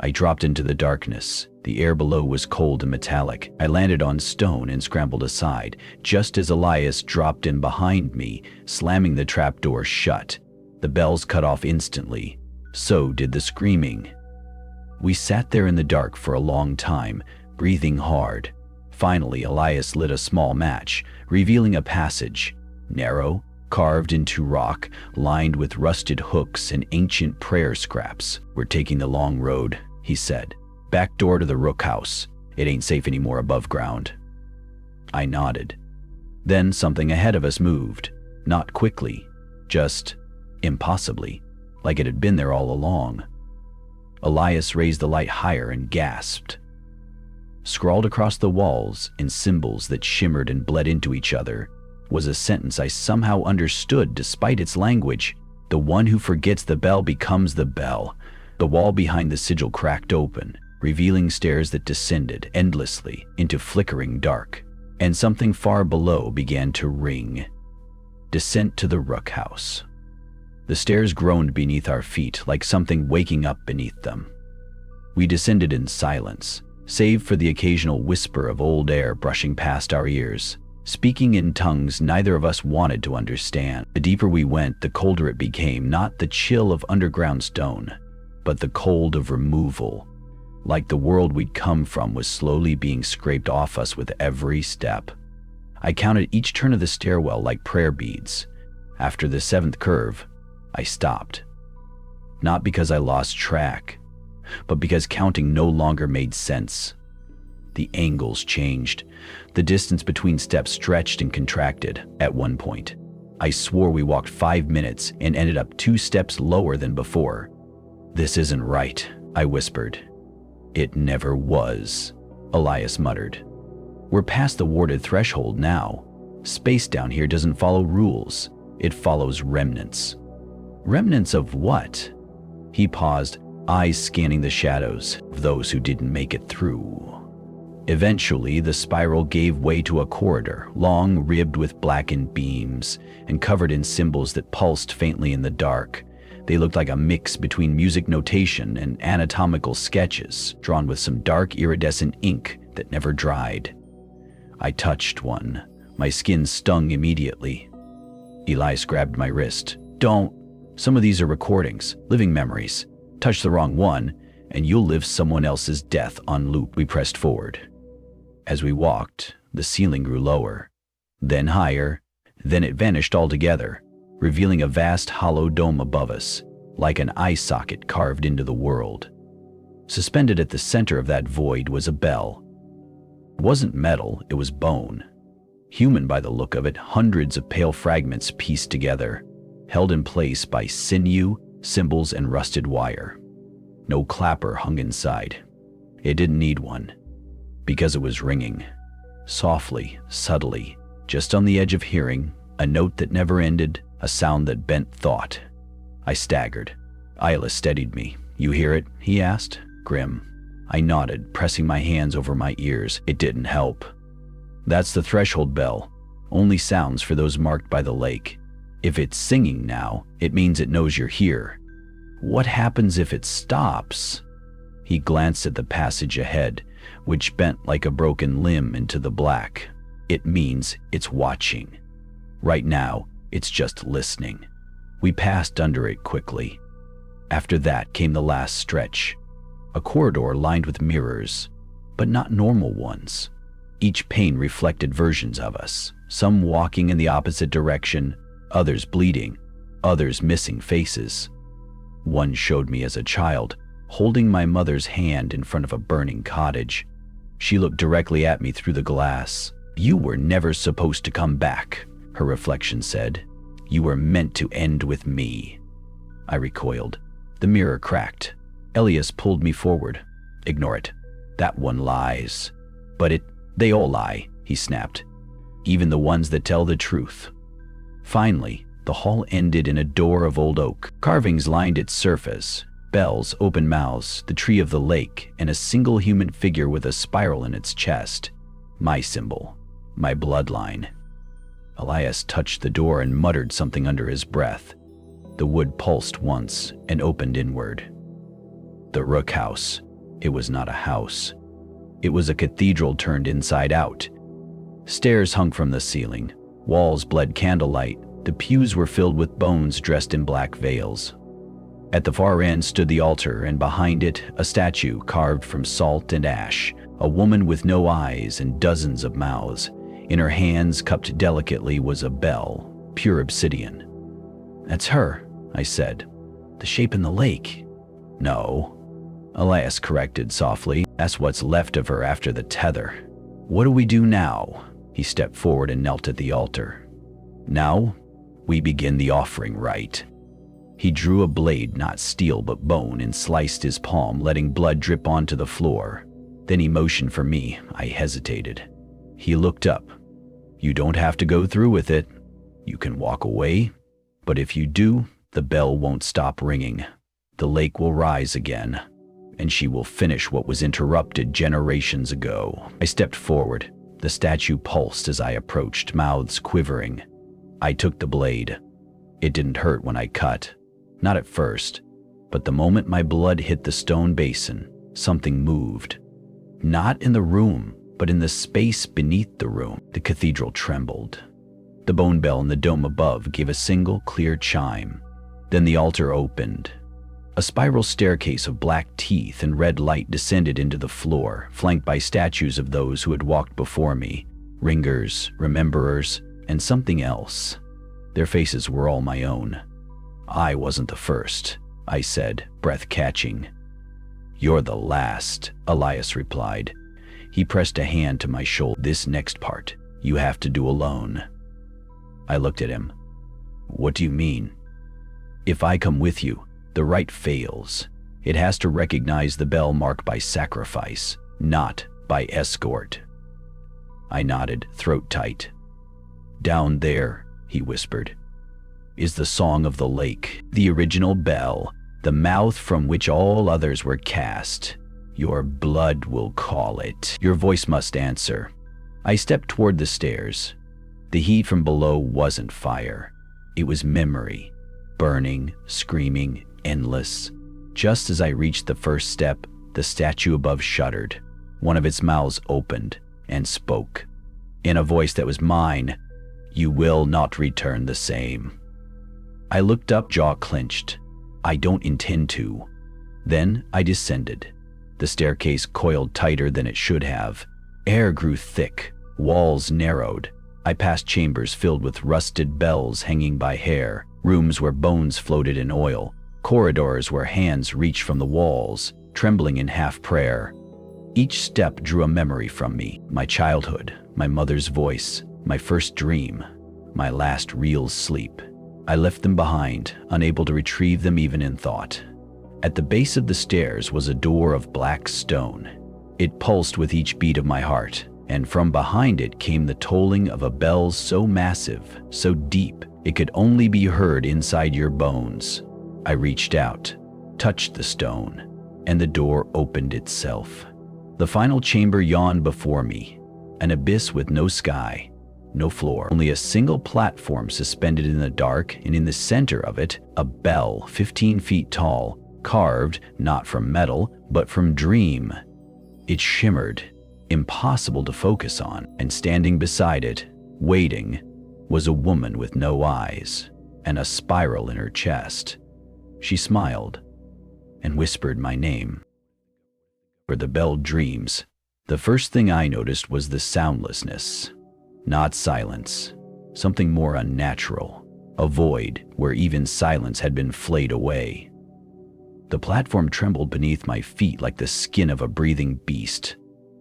I dropped into the darkness. The air below was cold and metallic. I landed on stone and scrambled aside, just as Elias dropped in behind me, slamming the trapdoor shut. The bells cut off instantly. So did the screaming. We sat there in the dark for a long time, breathing hard. Finally, Elias lit a small match, revealing a passage. Narrow, carved into rock, lined with rusted hooks and ancient prayer scraps. We're taking the long road, he said. Back door to the Rook House. It ain't safe anymore above ground. I nodded. Then something ahead of us moved. Not quickly, just impossibly, like it had been there all along. Elias raised the light higher and gasped. Scrawled across the walls, in symbols that shimmered and bled into each other, was a sentence I somehow understood despite its language. The one who forgets the bell becomes the bell. The wall behind the sigil cracked open, revealing stairs that descended endlessly into flickering dark, and something far below began to ring. Descent to the Rook House. The stairs groaned beneath our feet like something waking up beneath them. We descended in silence, save for the occasional whisper of old air brushing past our ears, speaking in tongues neither of us wanted to understand. The deeper we went, the colder it became, not the chill of underground stone, but the cold of removal, like the world we'd come from was slowly being scraped off us with every step. I counted each turn of the stairwell like prayer beads. After the 7th curve, I stopped. Not because I lost track, but because counting no longer made sense. The angles changed. The distance between steps stretched and contracted. At one point, I swore we walked 5 minutes and ended up 2 steps lower than before. This isn't right, I whispered. It never was, Elias muttered. We're past the warded threshold now. Space down here doesn't follow rules. It follows remnants. Remnants of what? He paused, eyes scanning the shadows of those who didn't make it through. Eventually, the spiral gave way to a corridor, long, ribbed with blackened beams, and covered in symbols that pulsed faintly in the dark. They looked like a mix between music notation and anatomical sketches, drawn with some dark iridescent ink that never dried. I touched one. My skin stung immediately. Elias grabbed my wrist. Don't. Some of these are recordings, living memories. Touch the wrong one, and you'll live someone else's death on loop. We pressed forward. As we walked, the ceiling grew lower, then higher, then it vanished altogether, revealing a vast hollow dome above us, like an eye socket carved into the world. Suspended at the center of that void was a bell. It wasn't metal, it was bone. Human by the look of it, hundreds of pale fragments pieced together, held in place by sinew, symbols, and rusted wire. No clapper hung inside. It didn't need one, because it was ringing. Softly, subtly, just on the edge of hearing, a note that never ended, a sound that bent thought. I staggered. Isla steadied me. "You hear it?" he asked, grim. I nodded, pressing my hands over my ears. It didn't help. "That's the threshold bell. Only sounds for those marked by the lake. If it's singing now, it means it knows you're here. What happens if it stops?" He glanced at the passage ahead, which bent like a broken limb into the black. "It means it's watching. Right now, it's just listening." We passed under it quickly. After that came the last stretch. A corridor lined with mirrors, but not normal ones. Each pane reflected versions of us, some walking in the opposite direction, others bleeding, others missing faces. One showed me as a child, holding my mother's hand in front of a burning cottage. She looked directly at me through the glass. "You were never supposed to come back," her reflection said. "You were meant to end with me." I recoiled. The mirror cracked. Elias pulled me forward. "Ignore it. That one lies." "But they all lie," he snapped. "Even the ones that tell the truth." Finally, the hall ended in a door of old oak. Carvings lined its surface. Bells, open mouths, the tree of the lake, and a single human figure with a spiral in its chest. My symbol. My bloodline. Elias touched the door and muttered something under his breath. The wood pulsed once and opened inward. The Rook House. It was not a house. It was a cathedral turned inside out. Stairs hung from the ceiling. Walls bled candlelight. The pews were filled with bones dressed in black veils. At the far end stood the altar, and behind it, a statue carved from salt and ash, a woman with no eyes and dozens of mouths. In her hands, cupped delicately, was a bell, pure obsidian. "That's her," I said. "The shape in the lake." "No," Elias corrected softly. "That's what's left of her after the tether." "What do we do now?" He stepped forward and knelt at the altar. "Now, we begin the offering rite." He drew a blade, not steel but bone, and sliced his palm, letting blood drip onto the floor. Then he motioned for me. I hesitated. He looked up. "You don't have to go through with it. You can walk away. But if you do, the bell won't stop ringing. The lake will rise again, and she will finish what was interrupted generations ago." I stepped forward. The statue pulsed as I approached, mouths quivering. I took the blade. It didn't hurt when I cut. Not at first, but the moment my blood hit the stone basin, something moved. Not in the room, but in the space beneath the room. The cathedral trembled. The bone bell in the dome above gave a single clear chime. Then the altar opened. A spiral staircase of black teeth and red light descended into the floor, flanked by statues of those who had walked before me, ringers, rememberers, and something else. Their faces were all my own. "I wasn't the first," I said, breath catching. "You're the last," Elias replied. He pressed a hand to my shoulder. "This next part, you have to do alone." I looked at him. "What do you mean?" "If I come with you, the rite fails. It has to recognize the bell marked by sacrifice, not by escort." I nodded, throat tight. "Down there," he whispered, "is the song of the lake, the original bell, the mouth from which all others were cast. Your blood will call it. Your voice must answer." I stepped toward the stairs. The heat from below wasn't fire. It was memory, burning, screaming, endless. Just as I reached the first step, the statue above shuddered. One of its mouths opened and spoke. In a voice that was mine, "You will not return the same." I looked up, jaw clenched. "I don't intend to." Then I descended. The staircase coiled tighter than it should have. Air grew thick, walls narrowed. I passed chambers filled with rusted bells hanging by hair, rooms where bones floated in oil, corridors where hands reached from the walls, trembling in half-prayer. Each step drew a memory from me, my childhood, my mother's voice, my first dream, my last real sleep. I left them behind, unable to retrieve them even in thought. At the base of the stairs was a door of black stone. It pulsed with each beat of my heart, and from behind it came the tolling of a bell so massive, so deep, it could only be heard inside your bones. I reached out, touched the stone, and the door opened itself. The final chamber yawned before me, an abyss with no sky, no floor, only a single platform suspended in the dark, and in the center of it, a bell 15 feet tall, carved not from metal, but from dream. It shimmered, impossible to focus on, and standing beside it, waiting, was a woman with no eyes and a spiral in her chest. She smiled and whispered my name. For the bell dreams, the first thing I noticed was the soundlessness. Not silence, something more unnatural, a void where even silence had been flayed away. The platform trembled beneath my feet like the skin of a breathing beast.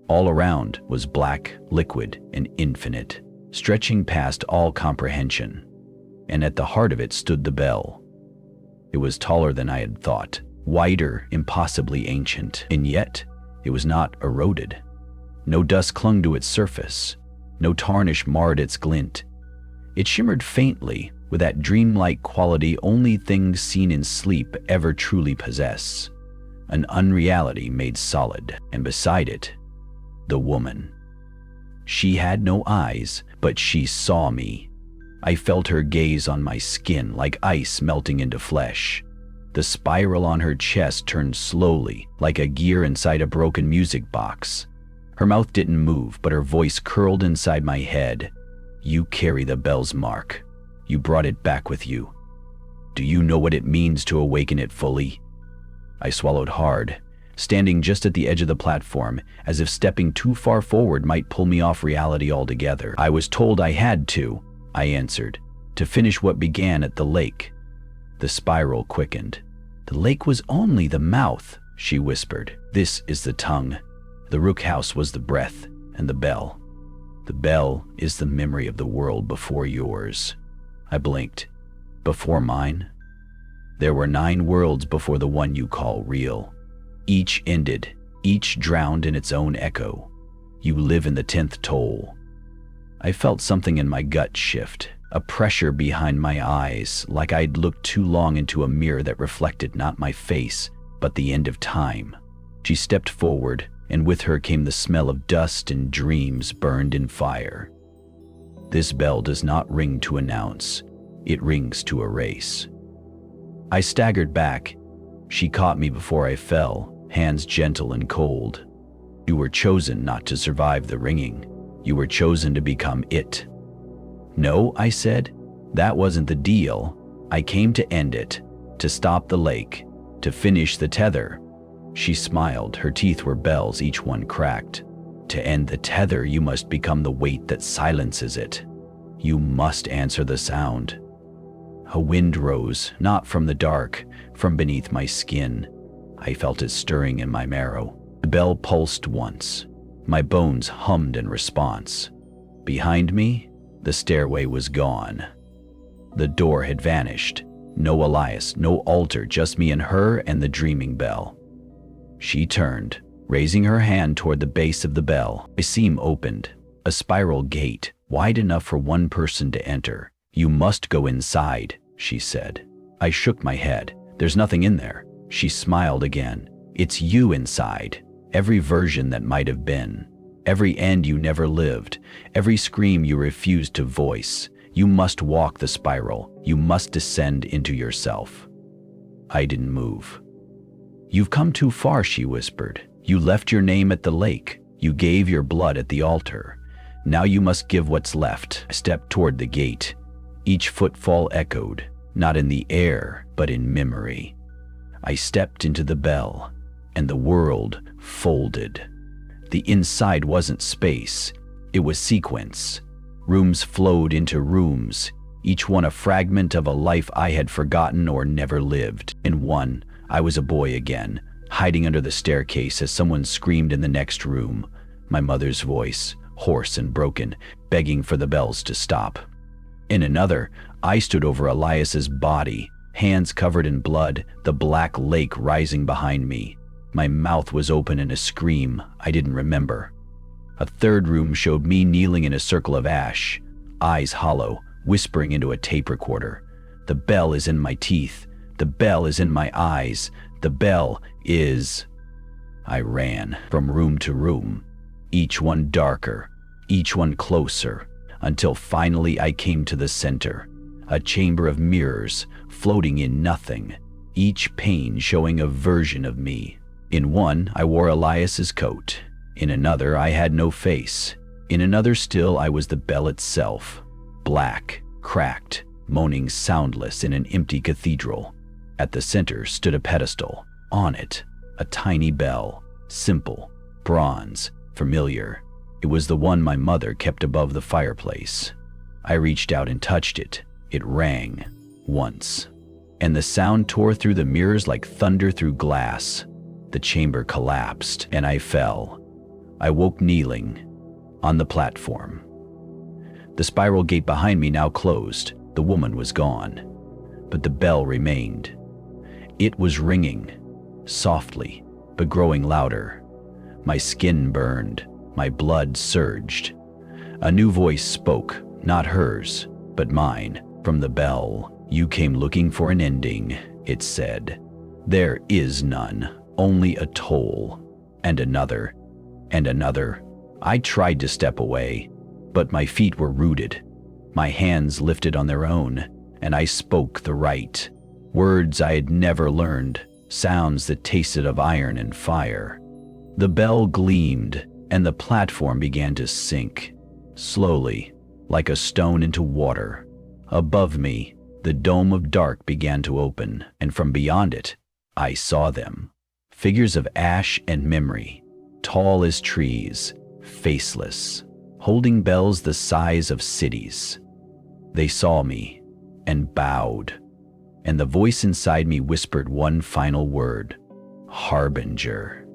All around was black, liquid, and infinite, stretching past all comprehension. And at the heart of it stood the bell. It was taller than I had thought, wider, impossibly ancient, and yet it was not eroded. No dust clung to its surface. No tarnish marred its glint. It shimmered faintly, with that dreamlike quality only things seen in sleep ever truly possess. An unreality made solid, and beside it, the woman. She had no eyes, but she saw me. I felt her gaze on my skin like ice melting into flesh. The spiral on her chest turned slowly, like a gear inside a broken music box. Her mouth didn't move, but her voice curled inside my head. You carry the bell's mark. You brought it back with you. Do you know what it means to awaken it fully? I swallowed hard, standing just at the edge of the platform, as if stepping too far forward might pull me off reality altogether. I was told I had to, I answered, to finish what began at the lake. The spiral quickened. The lake was only the mouth, she whispered. This is the tongue. The rook house was the breath, and the bell. The bell is the memory of the world before yours. I blinked. Before mine? There were 9 worlds before the one you call real. Each ended, each drowned in its own echo. You live in the 10th toll. I felt something in my gut shift, a pressure behind my eyes, like I'd looked too long into a mirror that reflected not my face, but the end of time. She stepped forward, and with her came the smell of dust and dreams burned in fire. This bell does not ring to announce, it rings to erase. I staggered back. She caught me before I fell, hands gentle and cold. You were chosen not to survive the ringing. You were chosen to become it. No, I said, that wasn't the deal. I came to end it, to stop the lake, to finish the tether. She smiled, her teeth were bells, each one cracked. To end the tether, you must become the weight that silences it. You must answer the sound. A wind rose, not from the dark, from beneath my skin. I felt it stirring in my marrow. The bell pulsed once. My bones hummed in response. Behind me, the stairway was gone. The door had vanished. No Elias, no altar, just me and her and the dreaming bell. She turned, raising her hand toward the base of the bell. A seam opened, a spiral gate, wide enough for one person to enter. You must go inside, she said. I shook my head. There's nothing in there. She smiled again. It's you inside. Every version that might have been. Every end you never lived. Every scream you refused to voice. You must walk the spiral. You must descend into yourself. I didn't move. You've come too far, she whispered. You left your name at the lake. You gave your blood at the altar. Now you must give what's left. I stepped toward the gate. Each footfall echoed, not in the air, but in memory. I stepped into the bell, and the world folded. The inside wasn't space, it was sequence. Rooms flowed into rooms, each one a fragment of a life I had forgotten or never lived. In one, I was a boy again, hiding under the staircase as someone screamed in the next room. My mother's voice, hoarse and broken, begging for the bells to stop. In another, I stood over Elias's body, hands covered in blood, the black lake rising behind me. My mouth was open in a scream I didn't remember. A third room showed me kneeling in a circle of ash, eyes hollow, whispering into a tape recorder. The bell is in my teeth. The bell is in my eyes. The bell is... I ran from room to room, each one darker, each one closer, until finally I came to the center, a chamber of mirrors floating in nothing, each pane showing a version of me. In one, I wore Elias's coat. In another, I had no face. In another still, I was the bell itself, black, cracked, moaning soundless in an empty cathedral. At the center stood a pedestal. On it, a tiny bell, simple, bronze, familiar. It was the one my mother kept above the fireplace. I reached out and touched it. It rang, once, and the sound tore through the mirrors like thunder through glass. The chamber collapsed, and I fell. I woke kneeling, on the platform. The spiral gate behind me now closed. The woman was gone, but the bell remained. It was ringing, softly, but growing louder. My skin burned, my blood surged. A new voice spoke, not hers, but mine, from the bell. You came looking for an ending, it said. There is none, only a toll, and another, and another. I tried to step away, but my feet were rooted. My hands lifted on their own, and I spoke the right. Words I had never learned, sounds that tasted of iron and fire. The bell gleamed, and the platform began to sink, slowly, like a stone into water. Above me, the dome of dark began to open, and from beyond it, I saw them. Figures of ash and memory, tall as trees, faceless, holding bells the size of cities. They saw me and bowed, and the voice inside me whispered one final word: Harbinger.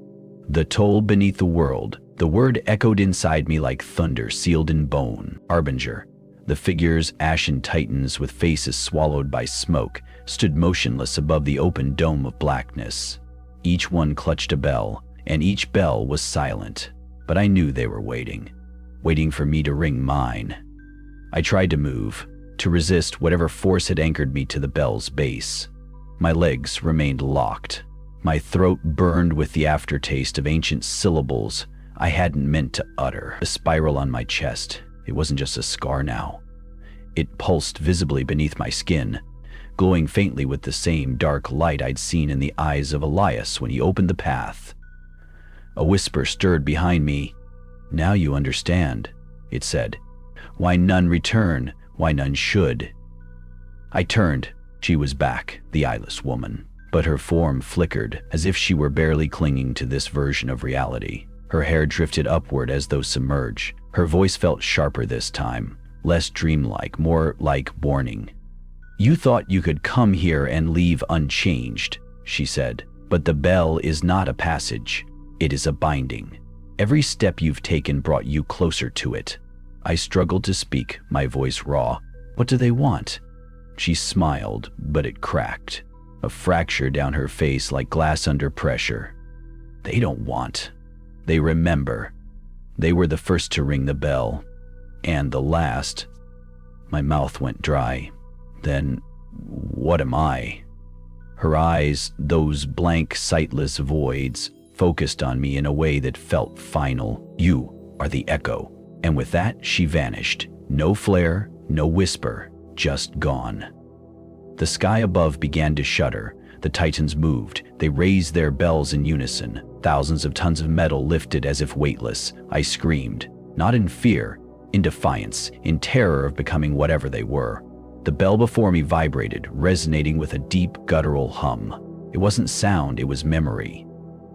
The toll beneath the world, the word echoed inside me like thunder sealed in bone. Harbinger. The figures, ashen titans with faces swallowed by smoke, stood motionless above the open dome of blackness. Each one clutched a bell, and each bell was silent. But I knew they were waiting for me to ring mine. I tried to move, to resist whatever force had anchored me to the bell's base. My legs remained locked. My throat burned with the aftertaste of ancient syllables I hadn't meant to utter. The spiral on my chest, it wasn't just a scar now. It pulsed visibly beneath my skin, glowing faintly with the same dark light I'd seen in the eyes of Elias when he opened the path. A whisper stirred behind me. Now you understand, it said. Why none return, why none should. I turned. She was back, the eyeless woman, but her form flickered as if she were barely clinging to this version of reality. Her hair drifted upward as though submerged. Her voice felt sharper this time, less dreamlike, more like warning. You thought you could come here and leave unchanged, she said, but the bell is not a passage. It is a binding. Every step you've taken brought you closer to it. I struggled to speak, my voice raw. What do they want? She smiled, but it cracked, a fracture down her face like glass under pressure. They don't want. They remember. They were the first to ring the bell, and the last. My mouth went dry. Then, what am I? Her eyes, those blank, sightless voids, focused on me in a way that felt final. You are the echo. And with that, she vanished. No flare, no whisper, just gone. The sky above began to shudder. The titans moved. They raised their bells in unison. Thousands of tons of metal lifted as if weightless. I screamed, not in fear, in defiance, in terror of becoming whatever they were. The bell before me vibrated, resonating with a deep, guttural hum. It wasn't sound, it was memory.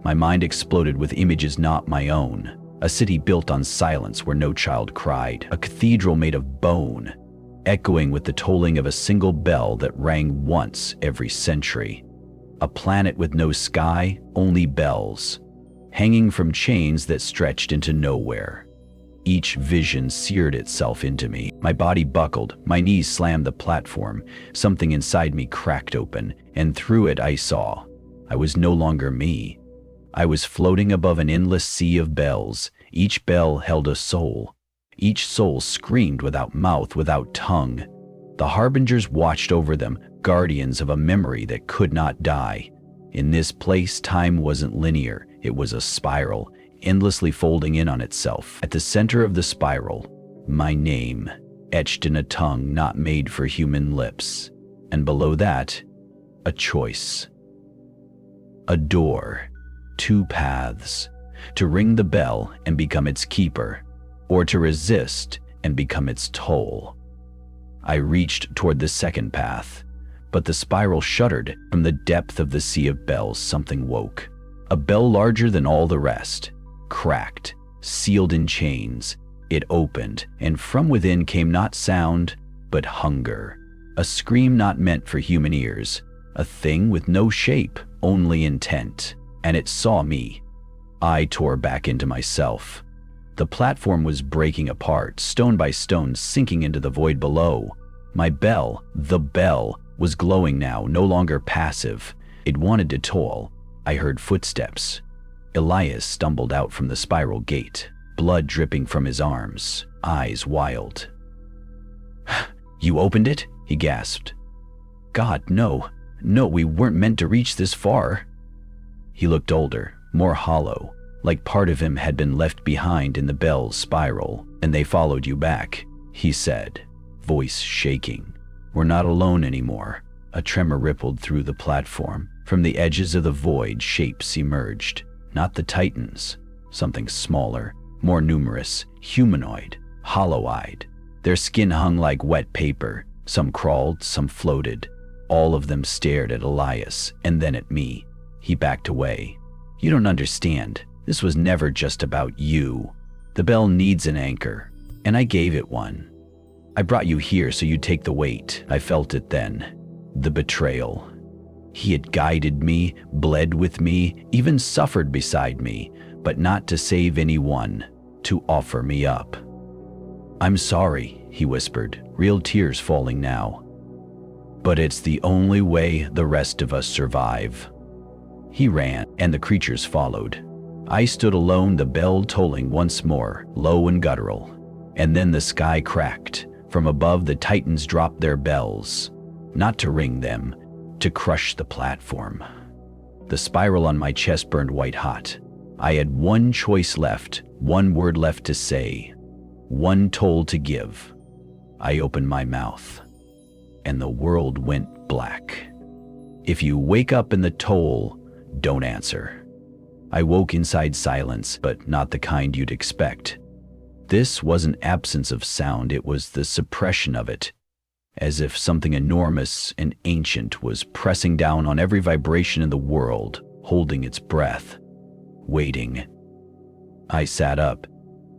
My mind exploded with images not my own. A city built on silence where no child cried. A cathedral made of bone, echoing with the tolling of a single bell that rang once every century. A planet with no sky, only bells, hanging from chains that stretched into nowhere. Each vision seared itself into me. My body buckled, my knees slammed the platform. Something inside me cracked open, and through it I saw. I was no longer me. I was floating above an endless sea of bells. Each bell held a soul. Each soul screamed without mouth, without tongue. The harbingers watched over them, guardians of a memory that could not die. In this place, time wasn't linear. It was a spiral, endlessly folding in on itself. At the center of the spiral, my name, etched in a tongue not made for human lips. And below that, a choice. A door. Two paths. To ring the bell and become its keeper, or to resist and become its toll. I reached toward the second path, but the spiral shuddered. From the depth of the sea of bells, something woke. A bell larger than all the rest, cracked, sealed in chains. It opened, and from within came not sound, but hunger. A scream not meant for human ears, a thing with no shape, only intent. And it saw me. I tore back into myself. The platform was breaking apart, stone by stone, sinking into the void below. My bell, the bell, was glowing now, no longer passive. It wanted to toll. I heard footsteps. Elias stumbled out from the spiral gate, blood dripping from his arms, eyes wild. "You opened it?" he gasped. "God, no. No, we weren't meant to reach this far." He looked older, more hollow, like part of him had been left behind in the bell's spiral. "And they followed you back," he said, voice shaking. "We're not alone anymore." A tremor rippled through the platform. From the edges of the void, shapes emerged. Not the Titans, something smaller, more numerous, humanoid, hollow-eyed. Their skin hung like wet paper. Some crawled, some floated. All of them stared at Elias, and then at me. He backed away. "You don't understand. This was never just about you. The bell needs an anchor, and I gave it one. I brought you here so you'd take the weight." I felt it then. The betrayal. He had guided me, bled with me, even suffered beside me, but not to save anyone, to offer me up. "I'm sorry," he whispered, real tears falling now. "But it's the only way the rest of us survive." He ran, and the creatures followed. I stood alone, the bell tolling once more, low and guttural. And then the sky cracked. From above, the Titans dropped their bells. Not to ring them, to crush the platform. The spiral on my chest burned white hot. I had one choice left, one word left to say, one toll to give. I opened my mouth, and the world went black. If you wake up in the toll, don't answer. I woke inside silence, but not the kind you'd expect. This wasn't absence of sound, it was the suppression of it, as if something enormous and ancient was pressing down on every vibration in the world, holding its breath, waiting. I sat up.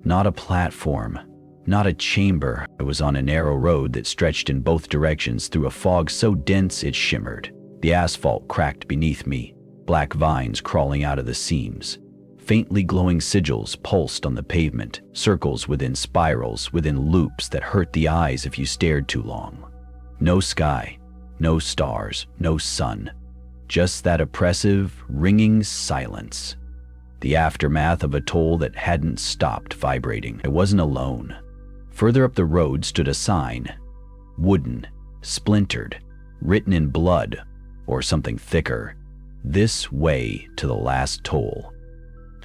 Not a platform, not a chamber. I was on a narrow road that stretched in both directions through a fog so dense it shimmered. The asphalt cracked beneath me, black vines crawling out of the seams. Faintly glowing sigils pulsed on the pavement, circles within spirals, within loops that hurt the eyes if you stared too long. No sky, no stars, no sun. Just that oppressive, ringing silence. The aftermath of a toll that hadn't stopped vibrating. I wasn't alone. Further up the road stood a sign. Wooden, splintered, written in blood, or something thicker. This way to the last toll.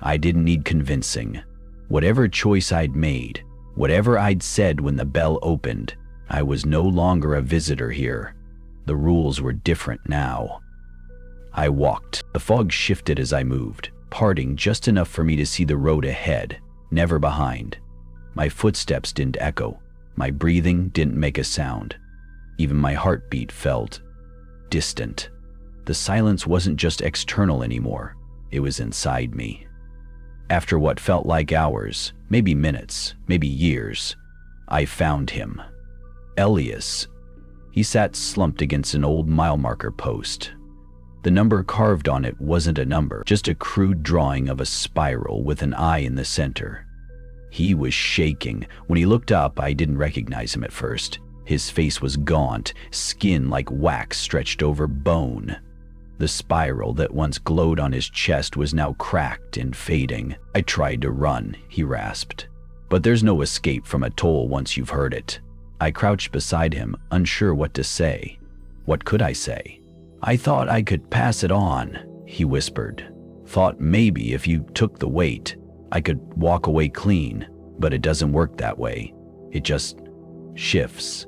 I didn't need convincing. Whatever choice I'd made, whatever I'd said when the bell opened, I was no longer a visitor here. The rules were different now. I walked. The fog shifted as I moved, parting just enough for me to see the road ahead, never behind. My footsteps didn't echo. My breathing didn't make a sound. Even my heartbeat felt distant. The silence wasn't just external anymore. It was inside me. After what felt like hours, maybe minutes, maybe years, I found him. Elias. He sat slumped against an old mile marker post. The number carved on it wasn't a number, just a crude drawing of a spiral with an eye in the center. He was shaking. When he looked up, I didn't recognize him at first. His face was gaunt, skin like wax stretched over bone. The spiral that once glowed on his chest was now cracked and fading. I tried to run, he rasped. But there's no escape from a toll once you've heard it. I crouched beside him, unsure what to say. What could I say? I thought I could pass it on, he whispered. Thought maybe if you took the weight, I could walk away clean, but it doesn't work that way. It just shifts.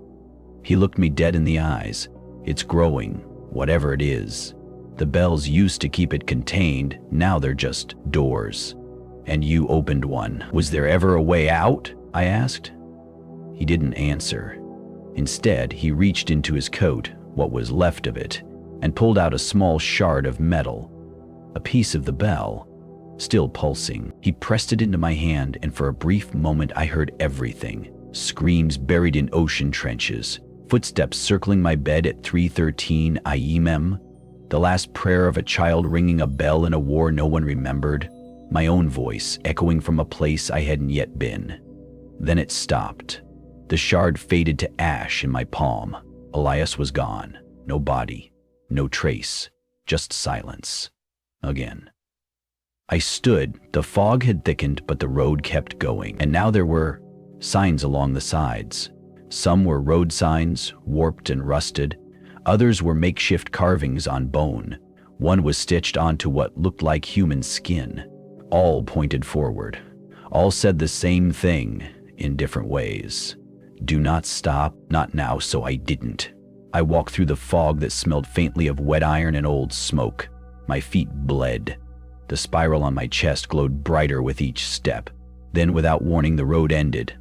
He looked me dead in the eyes. It's growing, whatever it is. The bells used to keep it contained, now they're just doors. And you opened one. Was there ever a way out? I asked. He didn't answer. Instead, he reached into his coat, what was left of it, and pulled out a small shard of metal, a piece of the bell, still pulsing. He pressed it into my hand, and for a brief moment I heard everything. Screams buried in ocean trenches, footsteps circling my bed at 3:13 a.m., the last prayer of a child ringing a bell in a war no one remembered, my own voice echoing from a place I hadn't yet been. Then it stopped. The shard faded to ash in my palm. Elias was gone. No body, no trace, just silence. Again. I stood. The fog had thickened, but the road kept going. And now there were signs along the sides. Some were road signs, warped and rusted. Others were makeshift carvings on bone. One was stitched onto what looked like human skin. All pointed forward. All said the same thing in different ways. Do not stop, not now, so I didn't. I walked through the fog that smelled faintly of wet iron and old smoke. My feet bled. The spiral on my chest glowed brighter with each step. Then, without warning, the road ended.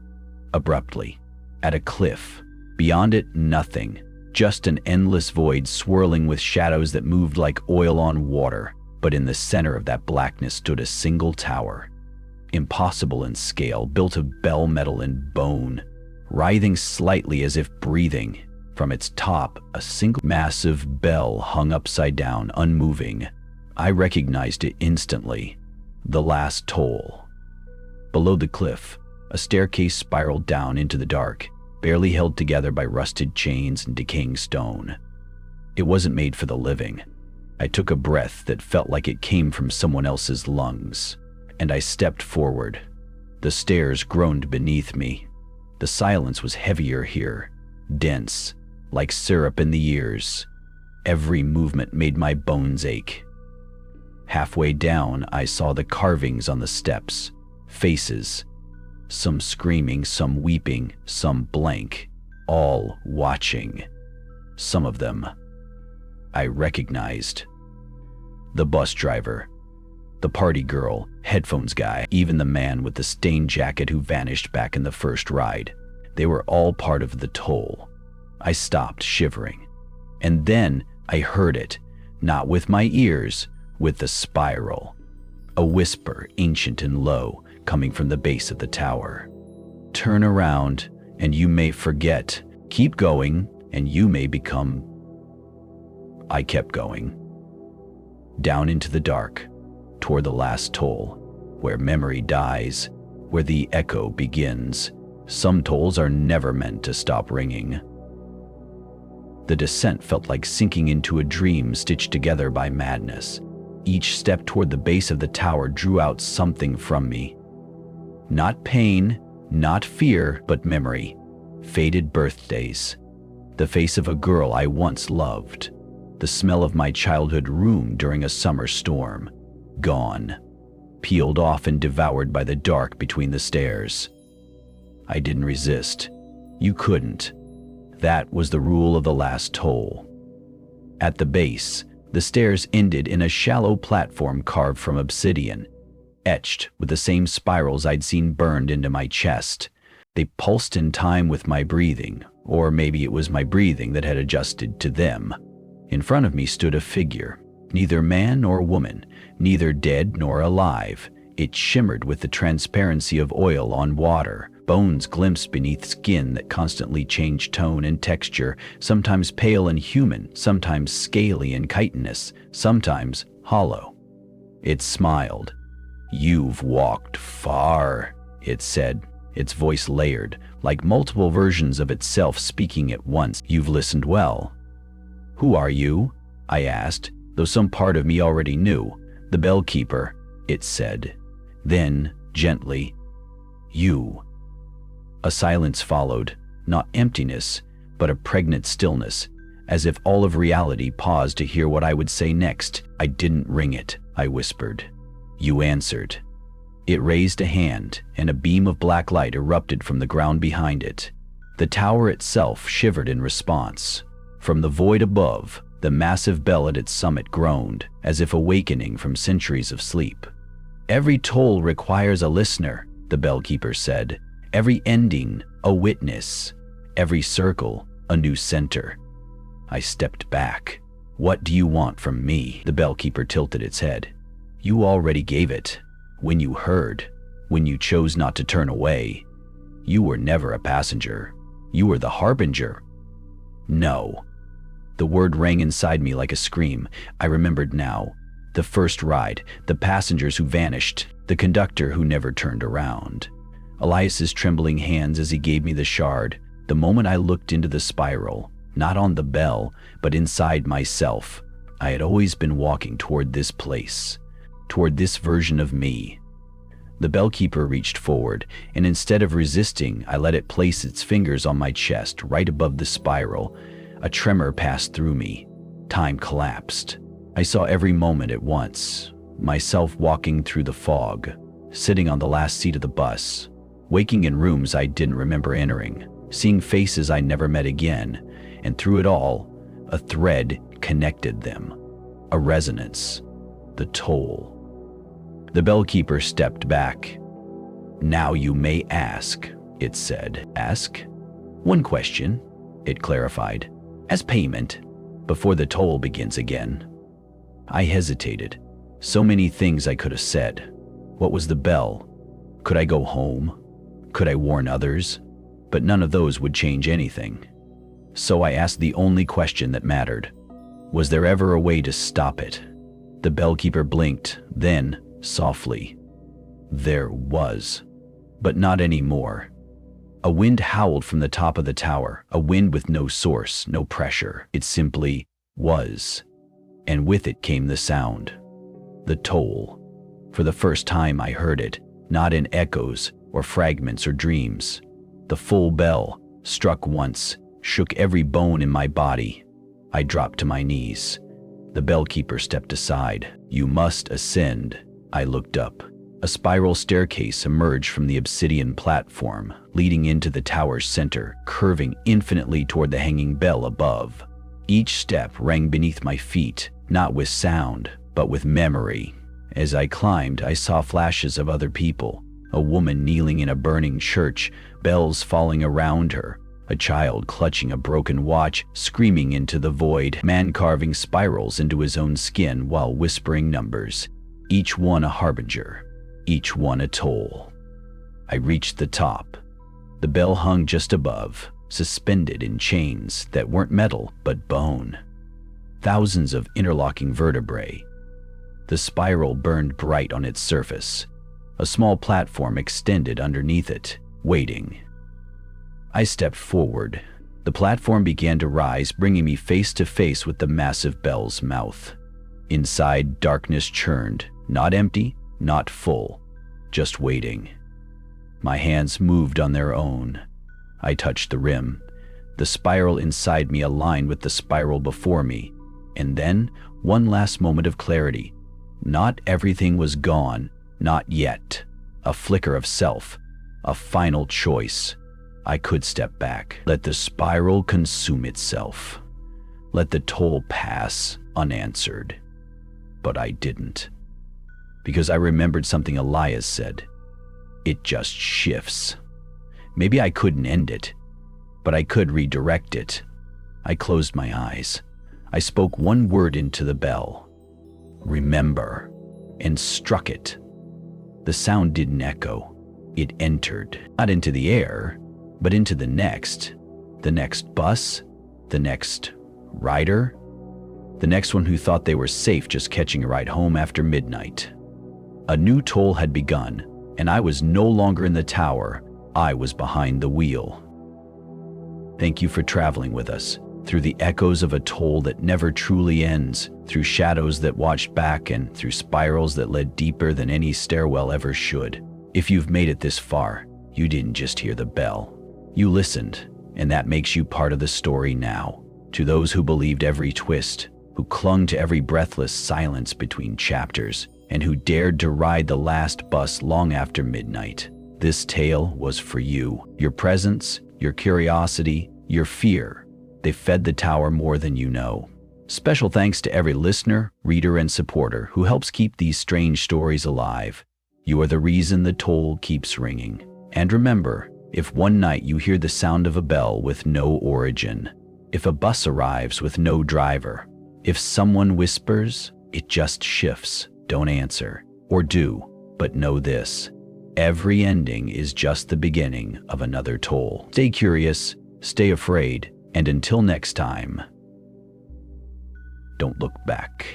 Abruptly. At a cliff. Beyond it, nothing. Just an endless void swirling with shadows that moved like oil on water. But in the center of that blackness stood a single tower. Impossible in scale, built of bell metal and bone. Writhing slightly as if breathing. From its top, a single massive bell hung upside down, unmoving. I recognized it instantly. The last toll. Below the cliff, a staircase spiraled down into the dark, barely held together by rusted chains and decaying stone. It wasn't made for the living. I took a breath that felt like it came from someone else's lungs, and I stepped forward. The stairs groaned beneath me. The silence was heavier here, dense, like syrup in the ears. Every movement made my bones ache. Halfway down, I saw the carvings on the steps, faces, some screaming, some weeping, some blank, all watching. Some of them I recognized. The bus driver, the party girl, headphones guy, even the man with the stained jacket who vanished back in the first ride. They were all part of the toll. I stopped, shivering. And then I heard it, not with my ears, with the spiral. A whisper, ancient and low, coming from the base of the tower. Turn around, and you may forget. Keep going, and you may become... I kept going. Down into the dark, toward the last toll, where memory dies, where the echo begins. Some tolls are never meant to stop ringing. The descent felt like sinking into a dream stitched together by madness. Each step toward the base of the tower drew out something from me. Not pain, not fear, but memory. Faded birthdays. The face of a girl I once loved. The smell of my childhood room during a summer storm. Gone. Peeled off and devoured by the dark between the stairs. I didn't resist. You couldn't. That was the rule of the last toll. At the base, the stairs ended in a shallow platform carved from obsidian, etched with the same spirals I'd seen burned into my chest. They pulsed in time with my breathing, or maybe it was my breathing that had adjusted to them. In front of me stood a figure, neither man nor woman, neither dead nor alive. It shimmered with the transparency of oil on water, bones glimpsed beneath skin that constantly changed tone and texture, sometimes pale and human, sometimes scaly and chitinous, sometimes hollow. It smiled. "You've walked far," it said, its voice layered, like multiple versions of itself speaking at once. "You've listened well." "Who are you?" I asked, though some part of me already knew. "The bellkeeper," it said. Then, gently, "You." A silence followed, not emptiness, but a pregnant stillness, as if all of reality paused to hear what I would say next. "I didn't ring it," I whispered. "You answered." It raised a hand, and a beam of black light erupted from the ground behind it. The tower itself shivered in response. From the void above, the massive bell at its summit groaned, as if awakening from centuries of sleep. "Every toll requires a listener," the bellkeeper said. "Every ending, a witness. Every circle, a new center." I stepped back. "What do you want from me?" The bellkeeper tilted its head. "You already gave it. When you heard, when you chose not to turn away. You were never a passenger. You were the harbinger." "No." The word rang inside me like a scream. I remembered now. The first ride, the passengers who vanished, the conductor who never turned around. Elias's trembling hands as he gave me the shard. The moment I looked into the spiral, not on the bell, but inside myself, I had always been walking toward this place, toward this version of me. The bellkeeper reached forward, and instead of resisting, I let it place its fingers on my chest right above the spiral. A tremor passed through me. Time collapsed. I saw every moment at once. Myself walking through the fog, sitting on the last seat of the bus, waking in rooms I didn't remember entering, seeing faces I never met again, and through it all, a thread connected them. A resonance. The toll. The bellkeeper stepped back. "Now you may ask," it said. "Ask?" "One question," it clarified. "As payment, before the toll begins again." I hesitated. So many things I could have said. What was the bell? Could I go home? Could I warn others? But none of those would change anything. So I asked the only question that mattered. Was there ever a way to stop it? The bellkeeper blinked, then, softly, "There was. But not anymore." A wind howled from the top of the tower, a wind with no source, no pressure. It simply was. And with it came the sound. The toll. For the first time I heard it, not in echoes or fragments or dreams. The full bell, struck once, shook every bone in my body. I dropped to my knees. The bellkeeper stepped aside. "You must ascend." I looked up. A spiral staircase emerged from the obsidian platform, leading into the tower's center, curving infinitely toward the hanging bell above. Each step rang beneath my feet, not with sound, but with memory. As I climbed, I saw flashes of other people. A woman kneeling in a burning church, bells falling around her. A child clutching a broken watch, screaming into the void. Man carving spirals into his own skin while whispering numbers. Each one a harbinger. Each one a toll. I reached the top. The bell hung just above, suspended in chains that weren't metal but bone. Thousands of interlocking vertebrae. The spiral burned bright on its surface. A small platform extended underneath it, waiting. I stepped forward. The platform began to rise, bringing me face to face with the massive bell's mouth. Inside, darkness churned, not empty, not full, just waiting. My hands moved on their own. I touched the rim. The spiral inside me aligned with the spiral before me. And then, one last moment of clarity. Not everything was gone, not yet. A flicker of self, a final choice. I could step back, let the spiral consume itself. Let the toll pass unanswered. But I didn't. Because I remembered something Elias said. It just shifts. Maybe I couldn't end it, but I could redirect it. I closed my eyes. I spoke one word into the bell. Remember, and struck it. The sound didn't echo. It entered, not into the air, but into the next bus, the next rider, the next one who thought they were safe just catching a ride home after midnight. A new toll had begun, and I was no longer in the tower. I was behind the wheel. Thank you for traveling with us, through the echoes of a toll that never truly ends, through shadows that watched back, and through spirals that led deeper than any stairwell ever should. If you've made it this far, you didn't just hear the bell. You listened, and that makes you part of the story now. To those who believed every twist, who clung to every breathless silence between chapters, and who dared to ride the last bus long after midnight, this tale was for you. Your presence, your curiosity, your fear, they fed the tower more than you know. Special thanks to every listener, reader, and supporter who helps keep these strange stories alive. You are the reason the toll keeps ringing. And remember, if one night you hear the sound of a bell with no origin, if a bus arrives with no driver, if someone whispers, it just shifts, don't answer, or do, but know this: every ending is just the beginning of another toll. Stay curious, stay afraid, and until next time, don't look back.